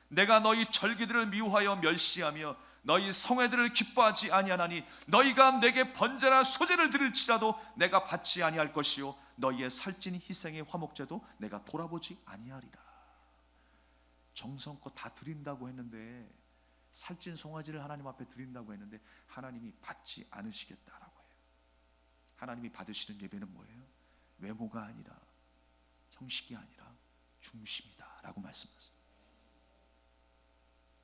내가 너희 절기들을 미워하여 멸시하며 너희 성회들을 기뻐하지 아니하나니 너희가 내게 번제나 소제를 드릴지라도 내가 받지 아니할 것이요 너희의 살찐 희생의 화목제도 내가 돌아보지 아니하리라. 정성껏 다 드린다고 했는데, 살찐 송아지를 하나님 앞에 드린다고 했는데 하나님이 받지 않으시겠다라고 해요. 하나님이 받으시는 예배는 뭐예요? 외모가 아니라, 형식이 아니라 중심이다 라고 말씀하세요.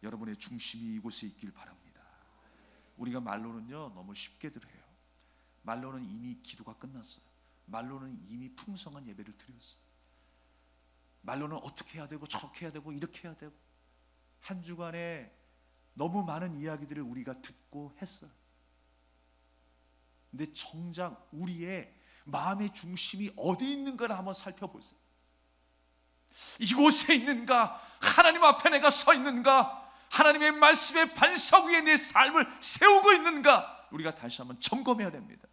여러분의 중심이 이곳에 있길 바랍니다. 우리가 말로는요 너무 쉽게들 해요. 말로는 이미 기도가 끝났어요. 말로는 이미 풍성한 예배를 드렸어요. 말로는 어떻게 해야 되고 저렇게 해야 되고 이렇게 해야 되고, 한 주간에 너무 많은 이야기들을 우리가 듣고 했어요. 근데 정작 우리의 마음의 중심이 어디 있는가를 한번 살펴보세요. 이곳에 있는가? 하나님 앞에 내가 서 있는가? 하나님의 말씀의 반석 위에 내 삶을 세우고 있는가? 우리가 다시 한번 점검해야 됩니다.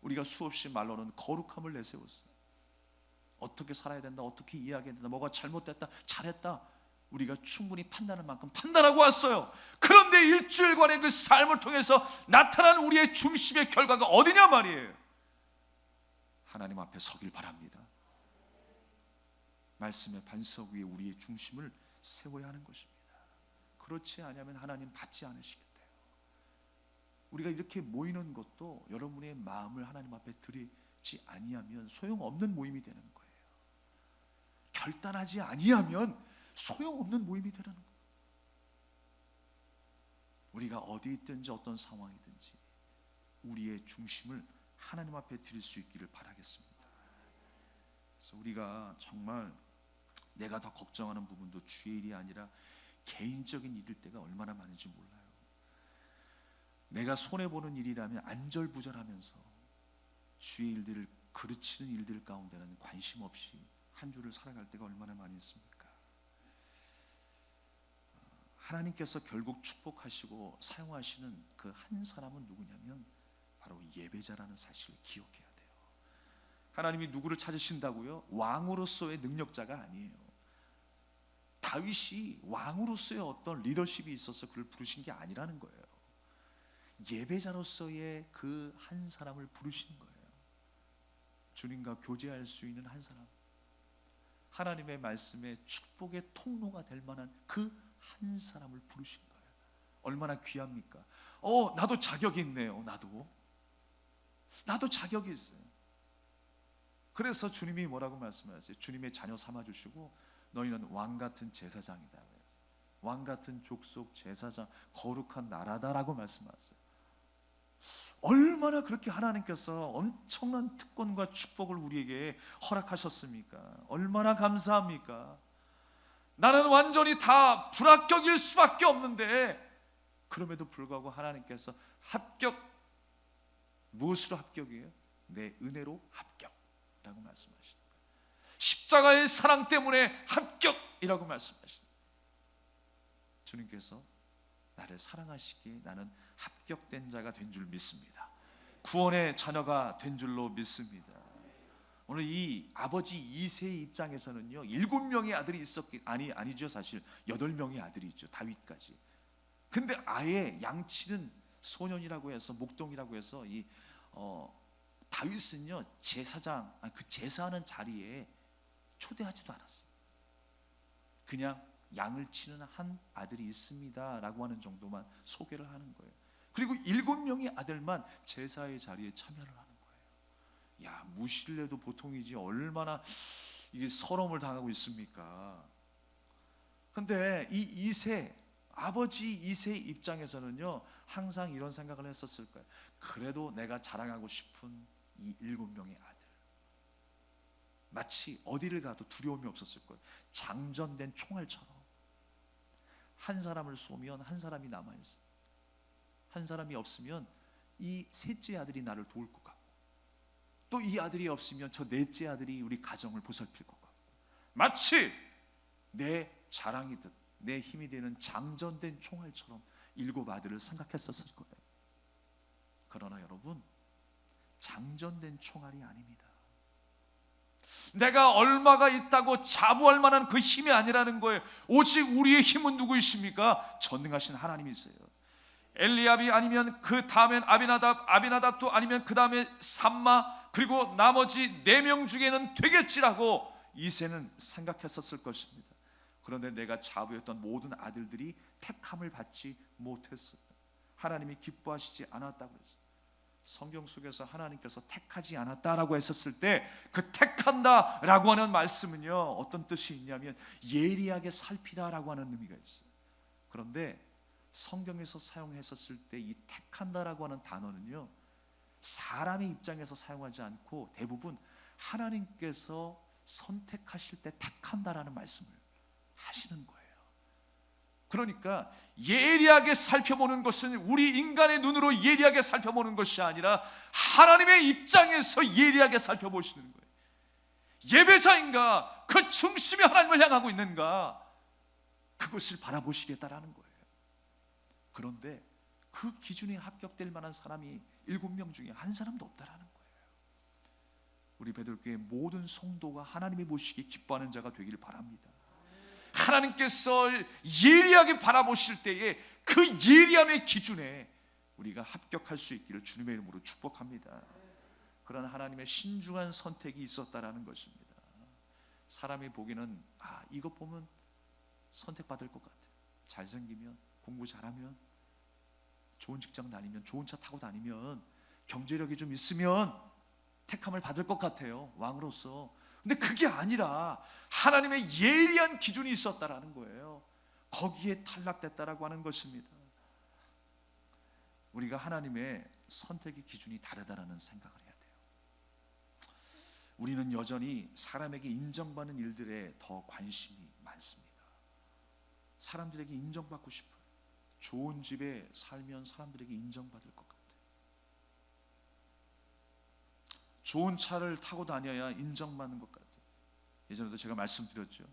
우리가 수없이 말로는 거룩함을 내세웠어요. 어떻게 살아야 된다, 어떻게 이해해야 된다, 뭐가 잘못됐다, 잘했다, 우리가 충분히 판단할 만큼 판단하고 왔어요. 그런데 일주일간의 그 삶을 통해서 나타난 우리의 중심의 결과가 어디냐 말이에요. 하나님 앞에 서길 바랍니다. 말씀의 반석 위에 우리의 중심을 세워야 하는 것입니다. 그렇지 않으면 하나님 받지 않으시겠대요. 우리가 이렇게 모이는 것도 여러분의 마음을 하나님 앞에 드리지 아니하면 소용없는 모임이 되는 거예요. 결단하지 아니하면 소용없는 모임이 되는 거예요. 우리가 어디 있든지 어떤 상황이든지 우리의 중심을 하나님 앞에 드릴 수 있기를 바라겠습니다. 그래서 우리가 정말 내가 더 걱정하는 부분도 주의 일이 아니라 개인적인 일일 때가 얼마나 많은지 몰라요. 내가 손해보는 일이라면 안절부절하면서 주의 일들을 그르치는 일들 가운데는 관심 없이 한 주를 살아갈 때가 얼마나 많이 있습니까? 하나님께서 결국 축복하시고 사용하시는 그 한 사람은 누구냐면 바로 예배자라는 사실을 기억해야 돼요. 하나님이 누구를 찾으신다고요? 왕으로서의 능력자가 아니에요. 다윗이 왕으로서의 어떤 리더십이 있어서 그를 부르신 게 아니라는 거예요. 예배자로서의 그 한 사람을 부르신 거예요. 주님과 교제할 수 있는 한 사람, 하나님의 말씀에 축복의 통로가 될 만한 그 한 사람을 부르신 거예요. 얼마나 귀합니까? 나도 자격이 있네요. 나도 자격이 있어요. 그래서 주님이 뭐라고 말씀하세요? 주님의 자녀 삼아주시고 너희는 왕같은 제사장이다. 왕같은 족속 제사장, 거룩한 나라다라고 말씀하세요. 얼마나 그렇게 하나님께서 엄청난 특권과 축복을 우리에게 허락하셨습니까? 얼마나 감사합니까? 나는 완전히 다 불합격일 수밖에 없는데 그럼에도 불구하고 하나님께서 합격, 무엇으로 합격이에요? 내 은혜로 합격이라고 말씀하시는 거예요. 십자가의 사랑 때문에 합격이라고 말씀하시는 거예요. 주님께서 나를 사랑하시기에 나는 합격된 자가 된 줄 믿습니다. 구원의 자녀가 된 줄로 믿습니다. 오늘 이 아버지 이새의 입장에서는요, 7명의 아들이 있었기 아니죠. 사실 8명의 아들이 있죠. 다윗까지. 근데 아예 양치는 소년이라고 해서, 목동이라고 해서 이 다윗은요, 제사장, 그 제사하는 자리에 초대하지도 않았어요. 그냥 양을 치는 한 아들이 있습니다라고 하는 정도만 소개를 하는 거예요. 그리고 7명의 아들만 제사의 자리에 참여를 하는 거예요. 야, 무신뢰도 보통이지 얼마나 이게 서러움을 당하고 있습니까? 근데 이 이새, 아버지 이새의 입장에서는요, 항상 이런 생각을 했었을 거예요. 그래도 내가 자랑하고 싶은 이 7명의 아들, 마치 어디를 가도 두려움이 없었을 거예요. 장전된 총알처럼 한 사람을 쏘면 한 사람이 남아있어. 한 사람이 없으면 이 셋째 아들이 나를 도울 것 같고, 또 이 아들이 없으면 저 넷째 아들이 우리 가정을 보살필 것 같고, 마치 내 자랑이듯 내 힘이 되는 장전된 총알처럼 7 아들을 생각했었을 거예요. 그러나 여러분, 장전된 총알이 아닙니다. 내가 얼마가 있다고 자부할 만한 그 힘이 아니라는 거예요. 오직 우리의 힘은 누구이십니까? 전능하신 하나님이세요. 엘리압이 아니면 그 다음엔 아비나답도 아니면 그 다음에 삼마, 그리고 나머지 4명 중에는 되겠지라고 이새는 생각했었을 것입니다. 그런데 내가 자부했던 모든 아들들이 택함을 받지 못했어요. 하나님이 기뻐하시지 않았다고 했어요. 성경 속에서 하나님께서 택하지 않았다라고 했었을 때, 그 택한다라고 하는 말씀은요, 어떤 뜻이 있냐면 예리하게 살피다라고 하는 의미가 있어요. 그런데 성경에서 사용했었을 때 이 택한다라고 하는 단어는요, 사람의 입장에서 사용하지 않고 대부분 하나님께서 선택하실 때 택한다라는 말씀을 하시는 거예요. 그러니까 예리하게 살펴보는 것은 우리 인간의 눈으로 예리하게 살펴보는 것이 아니라 하나님의 입장에서 예리하게 살펴보시는 거예요. 예배자인가, 그 중심이 하나님을 향하고 있는가, 그것을 바라보시겠다라는 거예요. 그런데 그 기준에 합격될 만한 사람이 7명 중에 한 사람도 없다라는 거예요. 우리 베들교회 모든 성도가 하나님이 보시기에 기뻐하는 자가 되기를 바랍니다. 하나님께서 예리하게 바라보실 때에 그 예리함의 기준에 우리가 합격할 수 있기를 주님의 이름으로 축복합니다. 그런 하나님의 신중한 선택이 있었다라는 것입니다. 사람이 보기에는 이것 보면 선택받을 것 같아. 잘생기면, 공부 잘하면, 좋은 직장 다니면, 좋은 차 타고 다니면, 경제력이 좀 있으면 택함을 받을 것 같아요, 왕으로서. 근데 그게 아니라 하나님의 예리한 기준이 있었다라는 거예요. 거기에 탈락됐다라고 하는 것입니다. 우리가 하나님의 선택의 기준이 다르다라는 생각을 해야 돼요. 우리는 여전히 사람에게 인정받는 일들에 더 관심이 많습니다. 사람들에게 인정받고 싶어요. 좋은 집에 살면 사람들에게 인정받을 것 같아요. 좋은 차를 타고 다녀야 인정받는 것 같아요. 예전에도 제가 말씀드렸죠.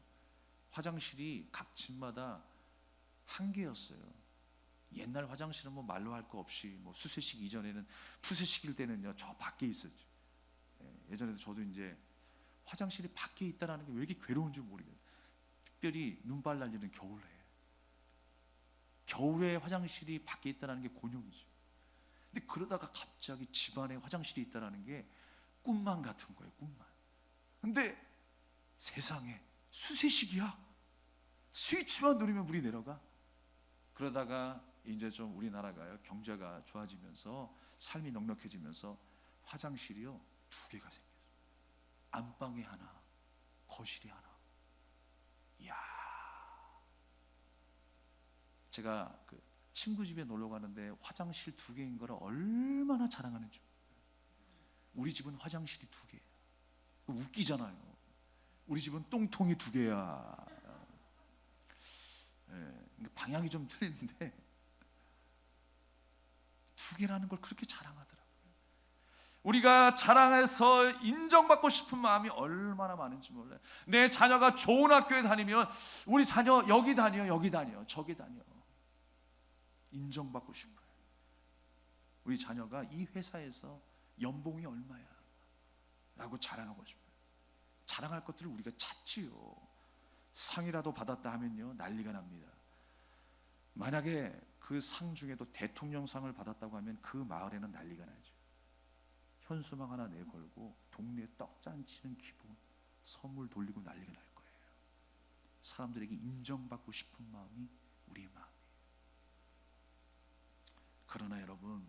화장실이 각 집마다 한 개였어요. 옛날 화장실은 뭐 말로 할 거 없이 수세식 이전에는, 푸세식일 때는요, 저 밖에 있었죠. 예전에도 저도 이제 화장실이 밖에 있다라는 게 왜 이렇게 괴로운 줄 모르겠어요. 특별히 눈발 날리는 겨울에. 겨울에 화장실이 밖에 있다라는 게 곤욕이죠. 근데 그러다가 갑자기 집안에 화장실이 있다라는 게 꿈만 같은 거예요, 꿈만. 근데 세상에 수세식이야. 스위치만 누르면 물이 내려가. 그러다가 이제 좀 우리나라가요, 경제가 좋아지면서 삶이 넉넉해지면서 화장실이요 2개가 생겼어요. 안방에 하나, 거실에 하나. 이야. 제가 그 친구 집에 놀러 가는데 화장실 2개인 거를 얼마나 자랑하는지. 우리 집은 화장실이 2개예요. 웃기잖아요. 우리 집은 똥통이 2개야. 방향이 좀 틀리는데 두 개라는 걸 그렇게 자랑하더라고요. 우리가 자랑해서 인정받고 싶은 마음이 얼마나 많은지 몰라요. 내 자녀가 좋은 학교에 다니면 우리 자녀 여기 다녀, 여기 다녀, 저기 다녀. 인정받고 싶어요. 우리 자녀가 이 회사에서 연봉이 얼마야 라고 자랑하고 싶어요. 자랑할 것들을 우리가 찾지요. 상이라도 받았다 하면요 난리가 납니다. 만약에 그 상 중에도 대통령상을 받았다고 하면 그 마을에는 난리가 나죠. 현수막 하나 내걸고 동네에 떡잔치는 기본, 선물 돌리고 난리가 날 거예요. 사람들에게 인정받고 싶은 마음이 우리의 마음이에요. 그러나 여러분,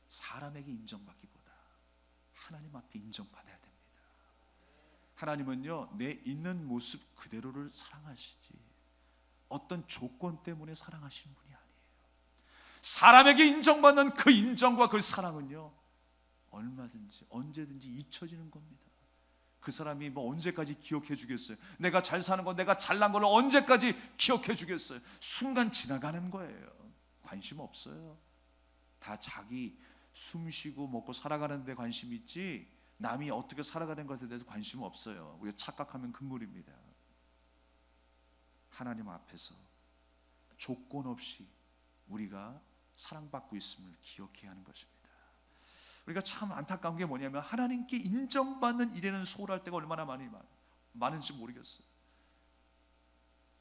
사람에게 인정받기보다 하나님 앞에 인정받아야 됩니다. 하나님은요 내 있는 모습 그대로를 사랑하시지 어떤 조건 때문에 사랑하시는 분이 아니에요. 사람에게 인정받는 그 인정과 그 사랑은요 얼마든지 언제든지 잊혀지는 겁니다. 그 사람이 뭐 언제까지 기억해 주겠어요? 내가 잘 사는 거, 내가 잘난 걸 언제까지 기억해 주겠어요? 순간 지나가는 거예요. 관심 없어요. 다 자기 숨쉬고 먹고 살아가는 데 관심이 있지 남이 어떻게 살아가는 것에 대해서 관심 없어요. 우리가 착각하면 금물입니다. 하나님 앞에서 조건 없이 우리가 사랑받고 있음을 기억해야 하는 것입니다. 우리가 참 안타까운 게 뭐냐면 하나님께 인정받는 일에는 소홀할 때가 얼마나 많은지 모르겠어요.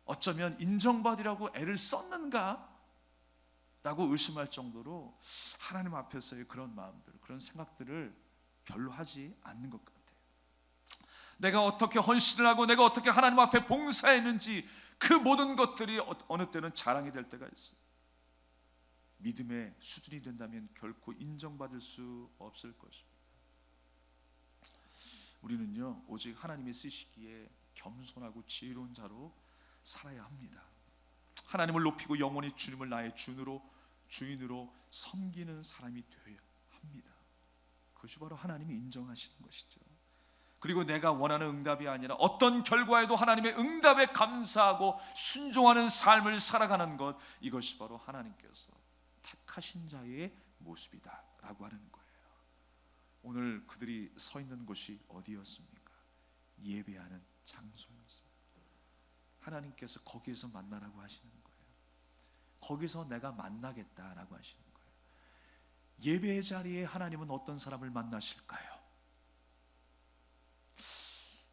어쩌면 인정받으려고 애를 썼는가? 라고 의심할 정도로 하나님 앞에서의 그런 마음들, 그런 생각들을 별로 하지 않는 것 같아요. 내가 어떻게 헌신을 하고 내가 어떻게 하나님 앞에 봉사했는지 그 모든 것들이 어느 때는 자랑이 될 때가 있어요. 믿음의 수준이 된다면 결코 인정받을 수 없을 것입니다. 우리는요 오직 하나님이 쓰시기에 겸손하고 지혜로운 자로 살아야 합니다. 하나님을 높이고 영원히 주님을 나의 주인으로 섬기는 사람이 되어야 합니다. 그것이 바로 하나님이 인정하시는 것이죠. 그리고 내가 원하는 응답이 아니라 어떤 결과에도 하나님의 응답에 감사하고 순종하는 삶을 살아가는 것, 이것이 바로 하나님께서 택하신 자의 모습이다 라고 하는 거예요. 오늘 그들이 서 있는 곳이 어디였습니까? 예배하는 장소였어요. 하나님께서 거기에서 만나라고 하시는 거예요. 거기서 내가 만나겠다라고 하시는 거예요. 예배의 자리에 하나님은 어떤 사람을 만나실까요?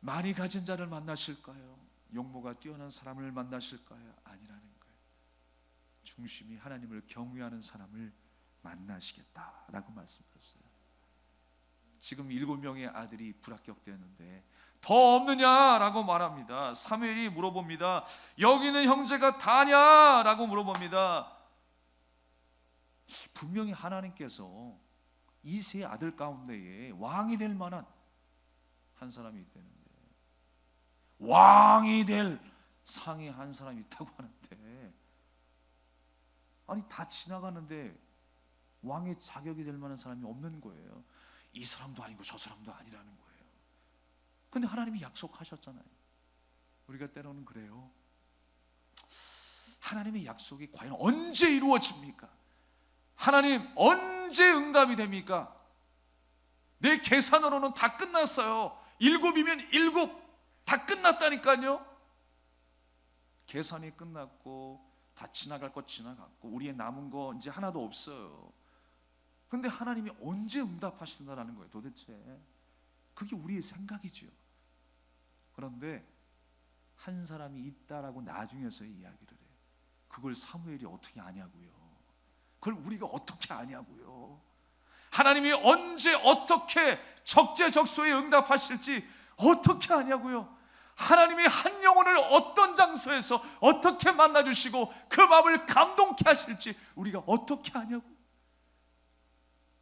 많이 가진 자를 만나실까요? 용모가 뛰어난 사람을 만나실까요? 아니라는 거예요. 중심이 하나님을 경외하는 사람을 만나시겠다라고 말씀하셨어요. 지금 7명의 아들이 불합격되었는데 더 없느냐라고 말합니다. 사무엘이 물어봅니다. 여기는 형제가 다냐라고 물어봅니다. 분명히 하나님께서 이세 아들 가운데에 왕이 될 만한 한 사람이 있다는데, 왕이 될 상에 한 사람이 있다고 하는데, 아니 다 지나가는데 왕의 자격이 될 만한 사람이 없는 거예요. 이 사람도 아니고 저 사람도 아니라는 거예요. 근데 하나님이 약속하셨잖아요. 우리가 때로는 그래요. 하나님의 약속이 과연 언제 이루어집니까? 하나님 언제 응답이 됩니까? 내 계산으로는 다 끝났어요. 7이면 7 다 끝났다니까요. 계산이 끝났고 다 지나갈 것 지나갔고 우리의 남은 거 이제 하나도 없어요. 근데 하나님이 언제 응답하신다라는 거예요. 도대체 그게 우리의 생각이죠. 그런데 한 사람이 있다라고 나중에서 이야기를 해요. 그걸 사무엘이 어떻게 아냐고요. 그걸 우리가 어떻게 아냐고요. 하나님이 언제 어떻게 적재적소에 응답하실지 어떻게 아냐고요. 하나님이 한 영혼을 어떤 장소에서 어떻게 만나주시고 그 마음을 감동케 하실지 우리가 어떻게 아냐고요.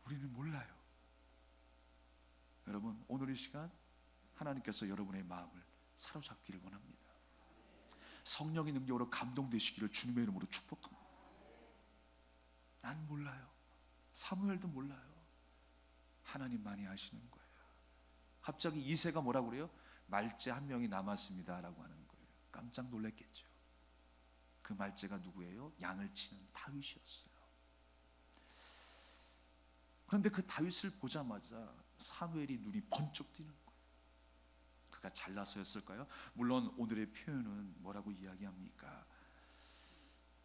우리는 몰라요. 여러분, 오늘 이 시간 하나님께서 여러분의 마음을 사로잡기를 원합니다. 성령의 능력으로 감동되시기를 주님의 이름으로 축복합니다. 난 몰라요. 사무엘도 몰라요. 하나님만이 아시는 거예요. 갑자기 이새가 뭐라고 그래요? 말제 한 명이 남았습니다라고 하는 거예요. 깜짝 놀랐겠죠. 그 말제가 누구예요? 양을 치는 다윗이었어요. 그런데 그 다윗을 보자마자 사무엘이 눈이 번쩍 뜨는 거예요. 그가 잘나서였을까요? 물론 오늘의 표현은 뭐라고 이야기합니까?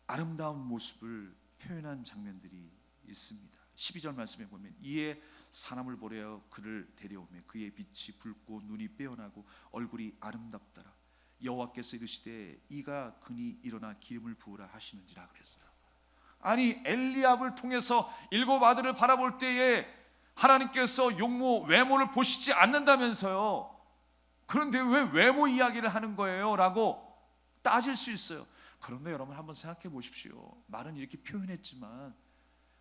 아름다운 모습을 표현한 장면들이 있습니다. 12절 말씀에 보면 이에 사람을 보려 그를 데려오매 그의 빛이 붉고 눈이 빼어나고 얼굴이 아름답더라. 여호와께서 이르시되 이가 그니 일어나 기름을 부으라 하시는지라 그랬어요. 아니 엘리압을 통해서 7 아들을 바라볼 때에 하나님께서 용모 외모를 보시지 않는다면서요. 그런데 왜 외모 이야기를 하는 거예요? 라고 따질 수 있어요. 그런데 여러분 한번 생각해 보십시오. 말은 이렇게 표현했지만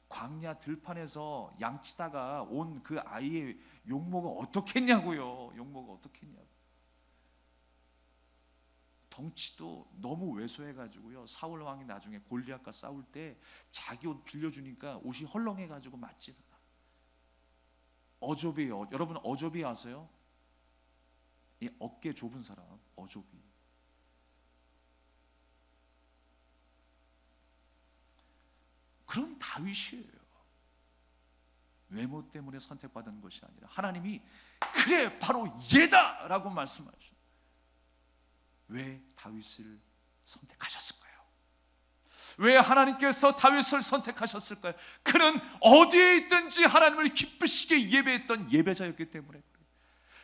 광야 들판에서 양치다가 온 그 아이의 용모가 어떻겠냐고요. 용모가 어떻겠냐고. 덩치도 너무 왜소해가지고요. 사울 왕이 나중에 골리앗과 싸울 때 자기 옷 빌려주니까 옷이 헐렁해가지고 맞지 않아. 어조비 옷. 여러분 어조비 아세요? 이 어깨 좁은 사람 어조비. 그런 다윗이에요. 외모 때문에 선택받은 것이 아니라 하나님이 그래 바로 얘다라고 말씀하시죠. 왜 다윗을 선택하셨을까요? 왜 하나님께서 다윗을 선택하셨을까요? 그는 어디에 있든지 하나님을 기쁘시게 예배했던 예배자였기 때문에 그래요.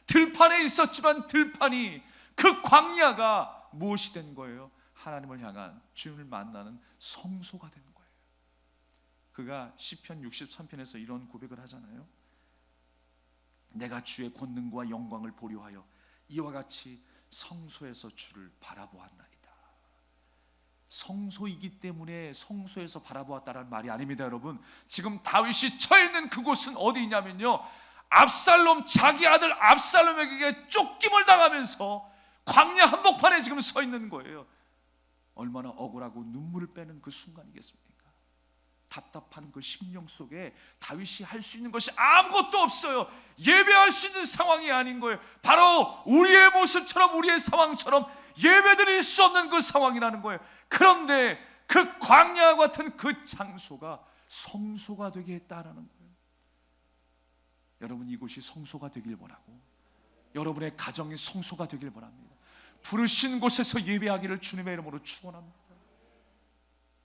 들판에 있었지만 들판이 그 광야가 무엇이 된 거예요? 하나님을 향한 주님을 만나는 성소가 된 거예요. 그가 시편 63편에서 이런 고백을 하잖아요. 내가 주의 권능과 영광을 보려하여 이와 같이 성소에서 주를 바라보았나이다. 성소이기 때문에 성소에서 바라보았다라는 말이 아닙니다. 여러분 지금 다윗이 처해 있는 그곳은 어디냐면요, 압살롬 자기 아들 압살롬에게 쫓김을 당하면서 광야 한복판에 지금 서 있는 거예요. 얼마나 억울하고 눈물을 빼는 그 순간이겠습니까? 답답한 그 심령 속에 다윗이 할 수 있는 것이 아무것도 없어요. 예배할 수 있는 상황이 아닌 거예요. 바로 우리의 모습처럼 우리의 상황처럼 예배드릴 수 없는 그 상황이라는 거예요. 그런데 그 광야 같은 그 장소가 성소가 되게 했다라는 거예요. 여러분 이곳이 성소가 되길 바라고 여러분의 가정이 성소가 되길 바랍니다. 부르신 곳에서 예배하기를 주님의 이름으로 축원합니다.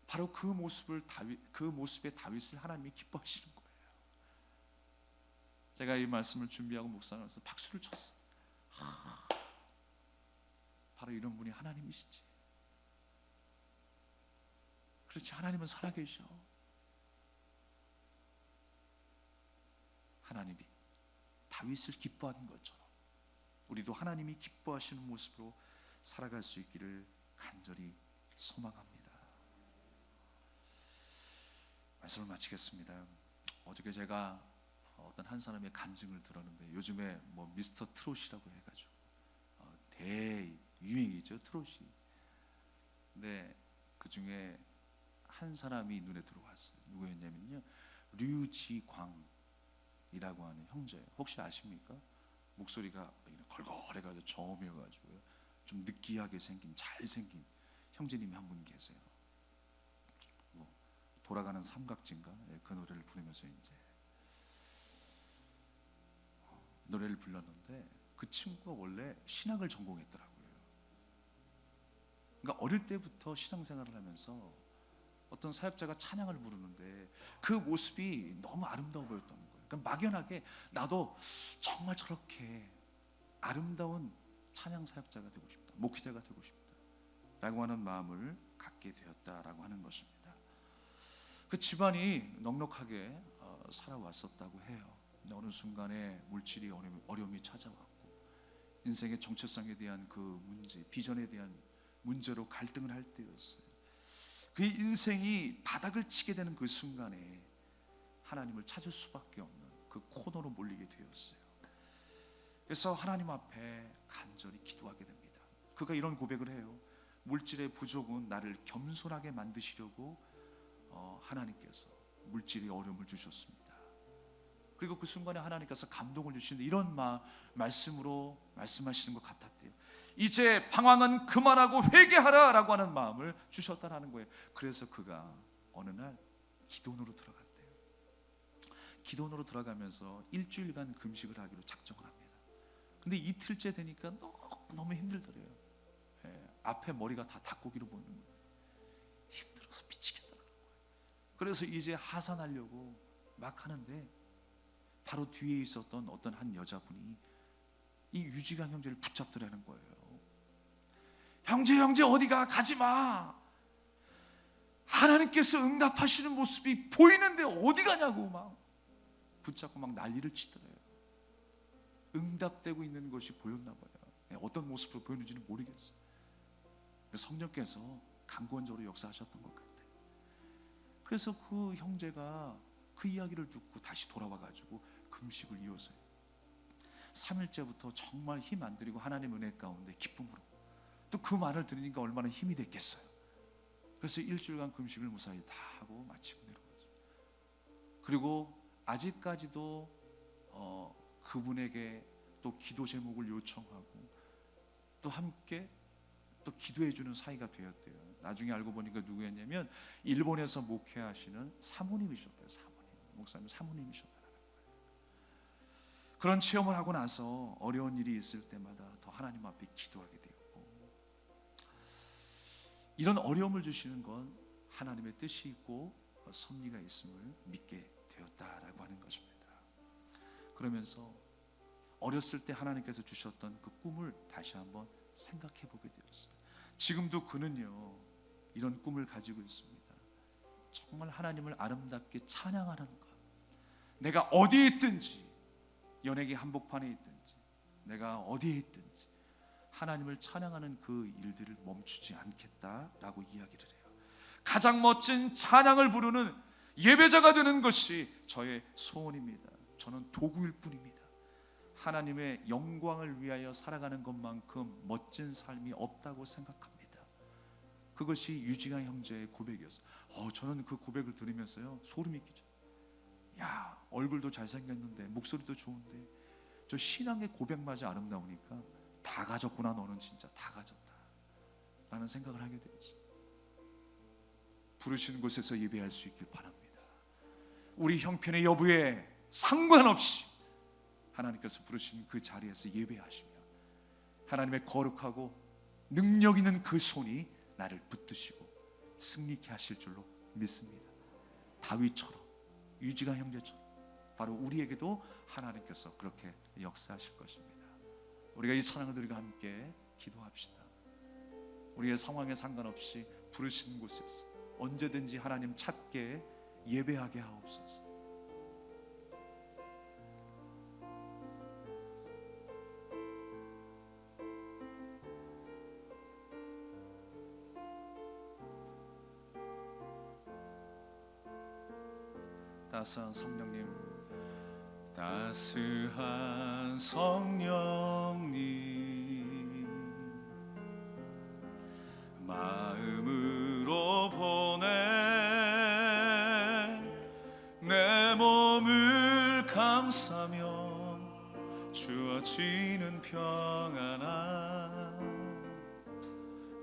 바로 그 모습의 다윗을 하나님이 기뻐하시는 거예요. 제가 이 말씀을 준비하고 묵상하면서 박수를 쳤어요. 바로 이런 분이 하나님이시지. 그렇지, 하나님은 살아계셔. 하나님이 다윗을 기뻐하는 것처럼 우리도 하나님이 기뻐하시는 모습으로 살아갈 수 있기를 간절히 소망합니다. 말씀을 마치겠습니다. 어저께 제가 어떤 한 사람의 간증을 들었는데 요즘에 뭐 미스터 트롯이라고 해가지고 대유행이죠 트롯이. 근데 그 중에 한 사람이 눈에 들어왔어요. 누구였냐면요, 류지광이라고 하는 형제예요. 혹시 아십니까? 목소리가 걸걸해가지고 저음이어가지고요, 좀 느끼하게 생긴 잘생긴 형제님이 한 분 계세요. 돌아가는 삼각지인가 그 노래를 부르면서 이제 노래를 불렀는데 그 친구가 원래 신학을 전공했더라고요. 그러니까 어릴 때부터 신앙생활을 하면서 어떤 사역자가 찬양을 부르는데 그 모습이 너무 아름다워 보였던 거예요. 그러니까 막연하게 나도 정말 저렇게 아름다운 찬양 사역자가 되고 싶다, 목회자가 되고 싶다라고 하는 마음을 갖게 되었다라고 하는 것입니다. 그 집안이 넉넉하게 살아왔었다고 해요. 근데 어느 순간에 물질이 어려움이 찾아왔고 인생의 정체성에 대한 그 문제, 비전에 대한 문제로 갈등을 할 때였어요. 그 인생이 바닥을 치게 되는 그 순간에 하나님을 찾을 수밖에 없는 그 코너로 몰리게 되었어요. 그래서 하나님 앞에 간절히 기도하게 됩니다. 그가 이런 고백을 해요. 물질의 부족은 나를 겸손하게 만드시려고 하나님께서 물질의 어려움을 주셨습니다. 그리고 그 순간에 하나님께서 감동을 주시는데 이런 말씀으로 말씀하시는 것 같았대요. 이제 방황은 그만하고 회개하라라고 하는 마음을 주셨다라는 거예요. 그래서 그가 어느 날 기도원으로 들어갔대요. 기도원으로 들어가면서 일주일간 금식을 하기로 작정을 합니다. 근데 이틀째 되니까 너무 힘들더래요. 앞에 머리가 다 닭고기로 보이는 거예요. 힘들어서 미치겠더라고요. 그래서 이제 하산하려고 막 하는데 바로 뒤에 있었던 어떤 한 여자분이 이 유지강 형제를 붙잡더라는 거예요. 형제 어디가, 가지마. 하나님께서 응답하시는 모습이 보이는데 어디 가냐고 막 붙잡고 막 난리를 치더래요. 응답되고 있는 것이 보였나 봐요. 어떤 모습으로 보였는지는 모르겠어요. 성령께서 강권적으로 역사하셨던 것 같아요. 그래서 그 형제가 그 이야기를 듣고 다시 돌아와가지고 금식을 이어서요. 3일째부터 정말 힘 안 들이고 하나님 은혜 가운데 기쁨으로, 또 그 말을 들으니까 얼마나 힘이 됐겠어요. 그래서 일주일간 금식을 무사히 다 하고 마치고 내려왔어요. 그리고 아직까지도 그분에게 또 기도 제목을 요청하고 또 함께 또 기도해 주는 사이가 되었대요. 나중에 알고 보니까 누구였냐면 일본에서 목회하시는 사모님이셨대요. 목사님 사모님이셨다는 거예요. 그런 체험을 하고 나서 어려운 일이 있을 때마다 더 하나님 앞에 기도하게 되었고, 이런 어려움을 주시는 건 하나님의 뜻이 있고 섭리가 있음을 믿게 되었다라고 하는 것입니다. 그러면서 어렸을 때 하나님께서 주셨던 그 꿈을 다시 한번 생각해 보게 되었어요. 지금도 그는요 이런 꿈을 가지고 있습니다. 정말 하나님을 아름답게 찬양하는 것. 내가 어디에 있든지, 연예계 한복판에 있든지, 내가 어디에 있든지 하나님을 찬양하는 그 일들을 멈추지 않겠다라고 이야기를 해요. 가장 멋진 찬양을 부르는 예배자가 되는 것이 저의 소원입니다. 저는 도구일 뿐입니다. 하나님의 영광을 위하여 살아가는 것만큼 멋진 삶이 없다고 생각합니다. 그것이 유지강 형제의 고백이었어요. 저는 그 고백을 들으면서요 소름이 끼쳐. 야, 얼굴도 잘생겼는데 목소리도 좋은데 저 신앙의 고백마저 아름다우니까 다 가졌구나, 너는 진짜 다 가졌다 라는 생각을 하게 되었어요. 부르시는 곳에서 예배할 수 있길 바랍니다. 우리 형편의 여부에 상관없이 하나님께서 부르신 그 자리에서 예배하시며 하나님의 거룩하고 능력 있는 그 손이 나를 붙드시고 승리케 하실 줄로 믿습니다. 다윗처럼, 유지강 형제처럼 바로 우리에게도 하나님께서 그렇게 역사하실 것입니다. 우리가 이 찬양을 드리고 함께 기도합시다. 우리의 상황에 상관없이 부르신 곳에서 언제든지 하나님 찾게 예배하게 하옵소서. 따스한 성령님, 따스한 성령님, 마음으로 보내 내 몸을 감싸며 주어지는 평안함,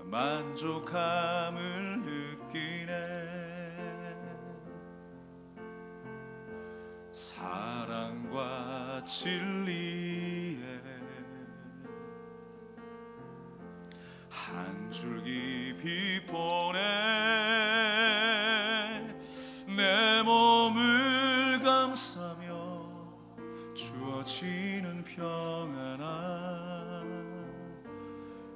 만족함을 느끼네. 사랑과 진리에 한 줄기 빛 보내 내 몸을 감싸며 주어지는 평안함,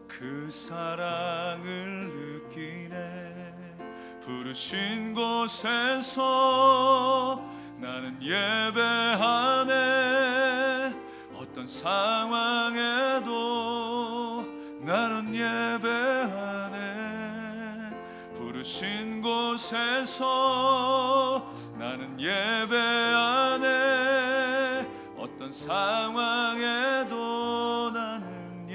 그 사랑을 느끼네. 부르신 곳에서 나는 예배하네. 어떤 상황에도 나는 예배하네. 부르신 곳에서 나는 예배하네. 어떤 상황에도 나는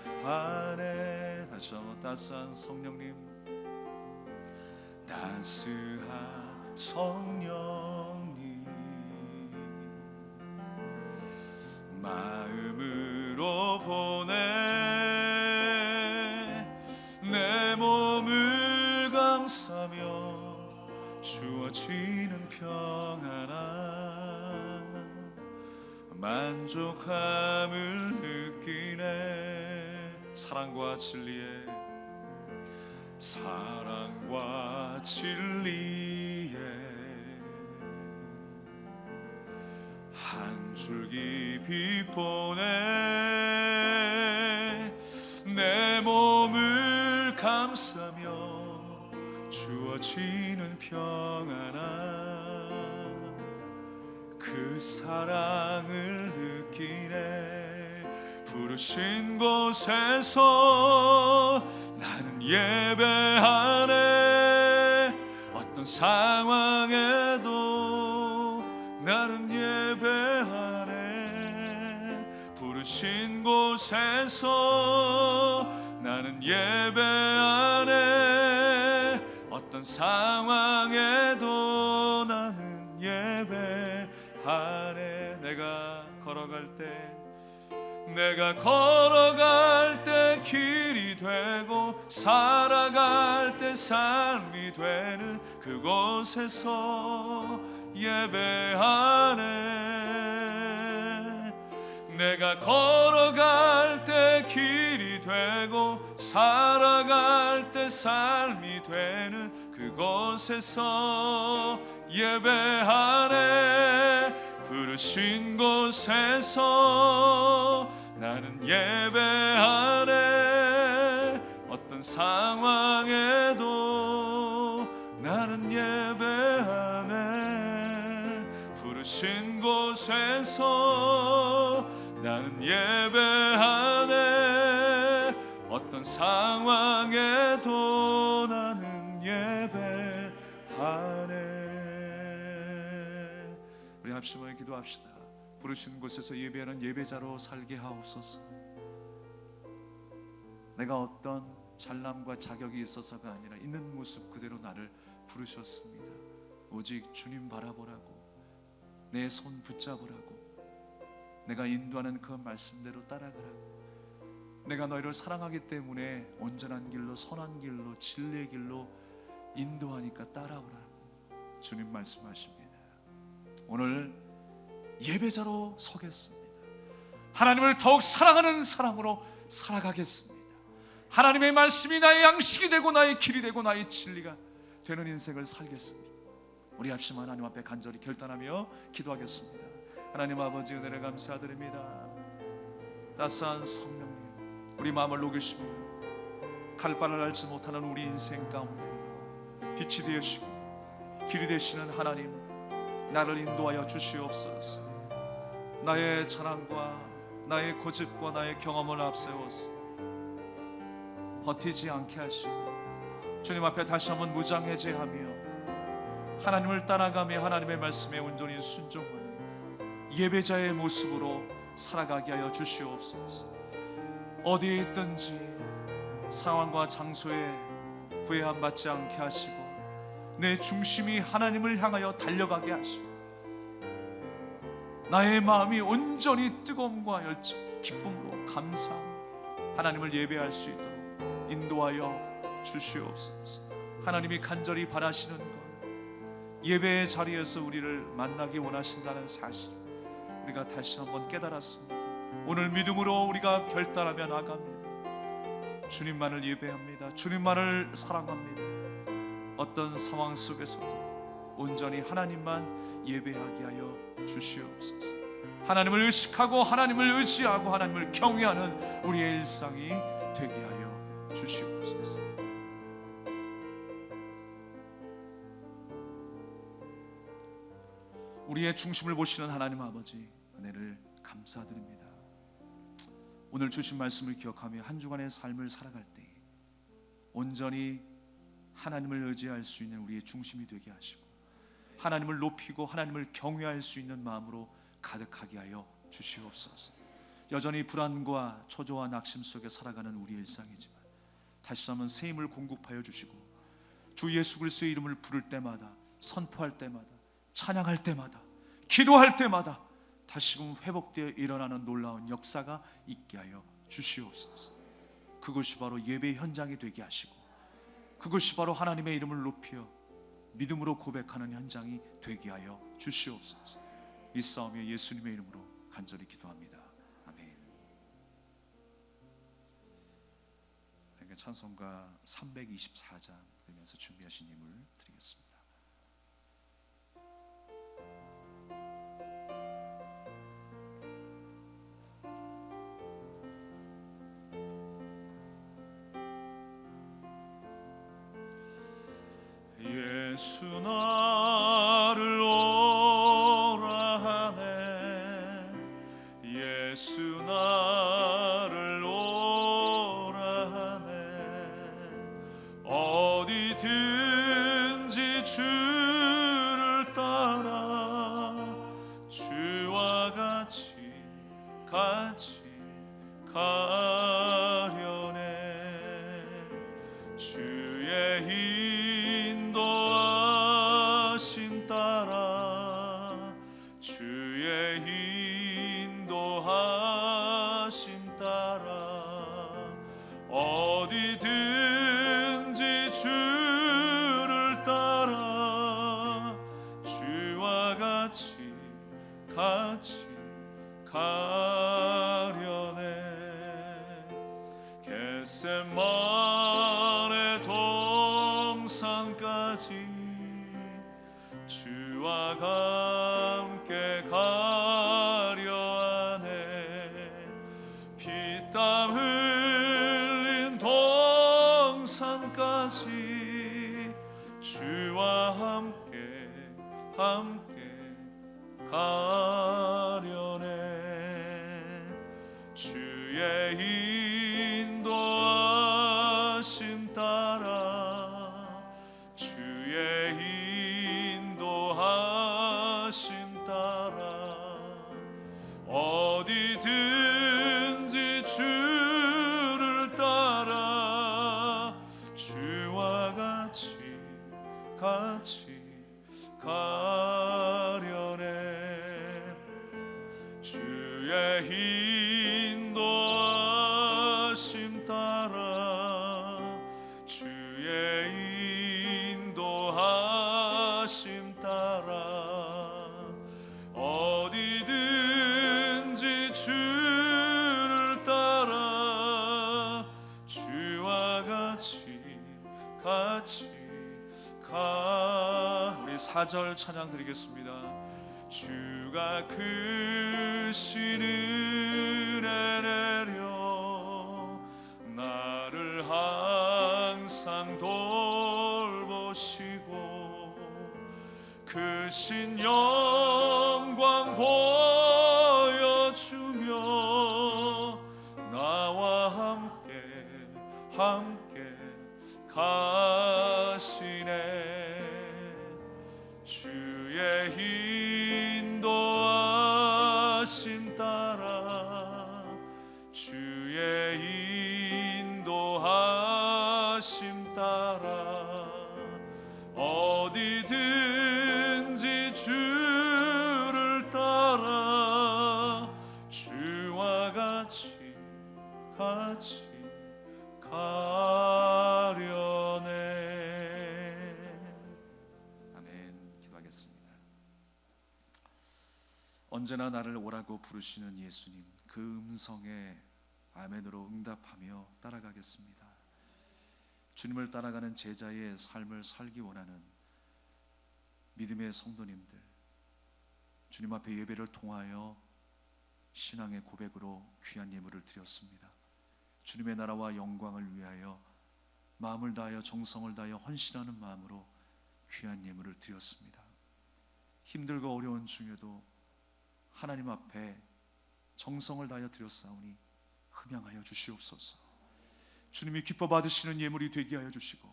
예배하네. 다시 한번 따스한 성령님, 따스한 성령님, 마음으로 보내 내 몸을 감싸며 주어지는 평안함, 만족함을 느끼네. 사랑과 진리에 한 줄기 빛보내 내 몸을 감싸며 주어지는 평안함, 그 사랑을 느끼네. 부르신 곳에서 나는 예배하네. 어떤 상황에도 나는 예배하네. 부르신 곳에서 나는 예배하네. 어떤 상황에도 나는 예배하네. 내가 걸어갈 때 길이 되고 살아갈 때 삶이 되는 그곳에서 예배하네. 내가 걸어갈 때 길이 되고 살아갈 때 삶이 되는 그곳에서 예배하네. 부르신 곳에서 나는 예배하네. 어떤 상황에도 나는 예배하네. 부르신 곳에서 나는 예배하네. 어떤 상황에도 나는 예배하네. 우리 합심하여 기도합시다. 부르신 곳에서 예배하는 예배자로 살게 하옵소서. 내가 어떤 잘남과 자격이 있어서가 아니라 있는 모습 그대로 나를 부르셨습니다. 오직 주님 바라보라고, 내 손 붙잡으라고, 내가 인도하는 그 말씀대로 따라가라고. 내가 너희를 사랑하기 때문에 온전한 길로, 선한 길로, 진리의 길로 인도하니까 따라오라고 주님 말씀하십니다. 오늘 예배자로 서겠습니다. 하나님을 더욱 사랑하는 사람으로 살아가겠습니다. 하나님의 말씀이 나의 양식이 되고 나의 길이 되고 나의 진리가 되는 인생을 살겠습니다. 우리 합심 하나님 앞에 간절히 결단하며 기도하겠습니다. 하나님 아버지, 은혜를 감사드립니다. 따스한 성령님, 우리 마음을 녹이시고 갈 바를 알지 못하는 우리 인생 가운데 빛이 되시고 길이 되시는 하나님, 나를 인도하여 주시옵소서. 나의 자랑과 나의 고집과 나의 경험을 앞세워서 버티지 않게 하시고 주님 앞에 다시 한번 무장해제하며 하나님을 따라가며 하나님의 말씀에 온전히 순종하는 예배자의 모습으로 살아가게 하여 주시옵소서. 어디에 있든지 상황과 장소에 구애함 받지 않게 하시고 내 중심이 하나님을 향하여 달려가게 하시고 나의 마음이 온전히 뜨거움과 열정, 기쁨으로 감사 하나님을 예배할 수 있도록 인도하여 주시옵소서. 하나님이 간절히 바라시는 것, 예배의 자리에서 우리를 만나기 원하신다는 사실 우리가 다시 한번 깨달았습니다. 오늘 믿음으로 우리가 결단하며 나갑니다. 주님만을 예배합니다. 주님만을 사랑합니다. 어떤 상황 속에서도 온전히 하나님만 예배하게 하여 주시옵소서. 하나님을 의식하고 하나님을 의지하고 하나님을 경외하는 우리의 일상이 되게 하여 주시옵소서. 우리의 중심을 보시는 하나님 아버지, 은혜를 감사드립니다. 오늘 주신 말씀을 기억하며 한 주간의 삶을 살아갈 때 온전히 하나님을 의지할 수 있는 우리의 중심이 되게 하시고 하나님을 높이고 하나님을 경외할 수 있는 마음으로 가득하게 하여 주시옵소서. 여전히 불안과 초조와 낙심 속에 살아가는 우리의 일상이지만 다시 한번 새 힘을 공급하여 주시고 주 예수 그리스도의 이름을 부를 때마다, 선포할 때마다, 찬양할 때마다, 기도할 때마다 다시금 회복되어 일어나는 놀라운 역사가 있게 하여 주시옵소서. 그것이 바로 예배 현장이 되게 하시고 그것이 바로 하나님의 이름을 높여 믿음으로 고백하는 현장이 되게 하여 주시옵소서. 이 싸움에 예수님의 이름으로 간절히 기도합니다. 아멘. 그러니까 찬송가 324장 들으면서 준비하신 예물 드리겠습니다. 예수 나를 오라 하네 예수 나를 오라 하네 어디든지 주를 따라 주와 같이 가려네 주의 인도하심 따라 주의 인도하심 따라 어디든지 주를 따라 주와 같이 가려네 겟세마네 동산까지 주와 함께 가려 하네 피땀 흘린 동산까지 주와 함께 가려네 주의 인도하심 따라 주의 인도하심 따라 어디든지 주를 따라 주와 같이 가려네 주의 인도하심 따라 주의 인도하심 따라 어디든지 주를 따라 주와 같이 우리 4절 찬양 드리겠습니다. 주가 크신 은혜 내려 나를 항상 돌보시고 크신 영광 보여주며 나와 함께 가시네 주의 인도하심 따라 주의 인도하심 따라 어디든지 주를 따라 주와 같이 가려네. 아멘. 기도하겠습니다. 언제나 나를 오라고 부르시는 예수님, 그 음성에 아멘으로 응답하며 따라가겠습니다. 주님을 따라가는 제자의 삶을 살기 원하는 믿음의 성도님들, 주님 앞에 예배를 통하여 신앙의 고백으로 귀한 예물을 드렸습니다. 주님의 나라와 영광을 위하여 마음을 다하여 정성을 다하여 헌신하는 마음으로 귀한 예물을 드렸습니다. 힘들고 어려운 중에도 하나님 앞에 정성을 다하여 드렸사오니 흠양하여 주시옵소서. 주님이 기뻐 받으시는 예물이 되게 하여 주시고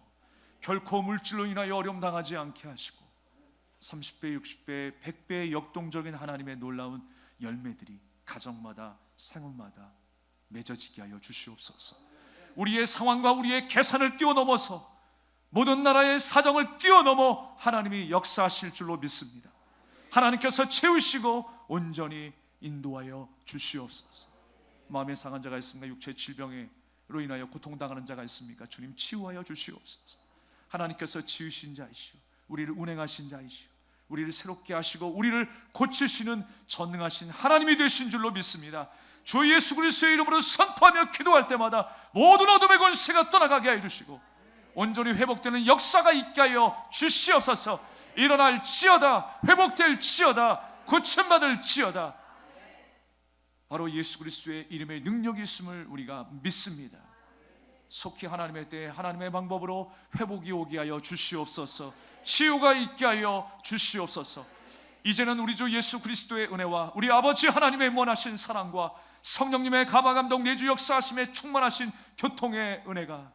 결코 물질로 인하여 어려움 당하지 않게 하시고 30배, 60배, 100배의 역동적인 하나님의 놀라운 열매들이 가정마다 생활마다 맺어지게 하여 주시옵소서. 우리의 상황과 우리의 계산을 뛰어넘어서 모든 나라의 사정을 뛰어넘어 하나님이 역사하실 줄로 믿습니다. 하나님께서 채우시고 온전히 인도하여 주시옵소서. 마음에 상한 자가 있습니까? 육체 질병으로 인하여 고통당하는 자가 있습니까? 주님 치유하여 주시옵소서. 하나님께서 지으신 자이시오, 우리를 운행하신 자이시오, 우리를 새롭게 하시고 우리를 고치시는 전능하신 하나님이 되신 줄로 믿습니다. 주 예수 그리스도의 이름으로 선포하며 기도할 때마다 모든 어둠의 권세가 떠나가게 해주시고 온전히 회복되는 역사가 있게 하여 주시옵소서. 일어날지어다, 회복될지어다, 고침받을지어다. 바로 예수 그리스도의 이름의 능력이 있음을 우리가 믿습니다. 속히 하나님의 때에 하나님의 방법으로 회복이 오게 하여 주시옵소서. 치유가 있게 하여 주시옵소서. 이제는 우리 주 예수 그리스도의 은혜와 우리 아버지 하나님의 원하신 사랑과 성령님의 감화감동 내주 역사하심에 충만하신 교통의 은혜가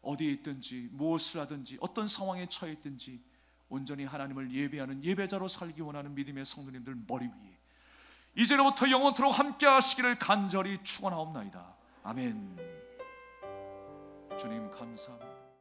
어디에 있든지 무엇을 하든지 어떤 상황에 처해 있든지 온전히 하나님을 예배하는 예배자로 살기 원하는 믿음의 성도님들 머리 위에 이제로부터 영원토록 함께 하시기를 간절히 축원하옵나이다. 아멘. 주님 감사합니다.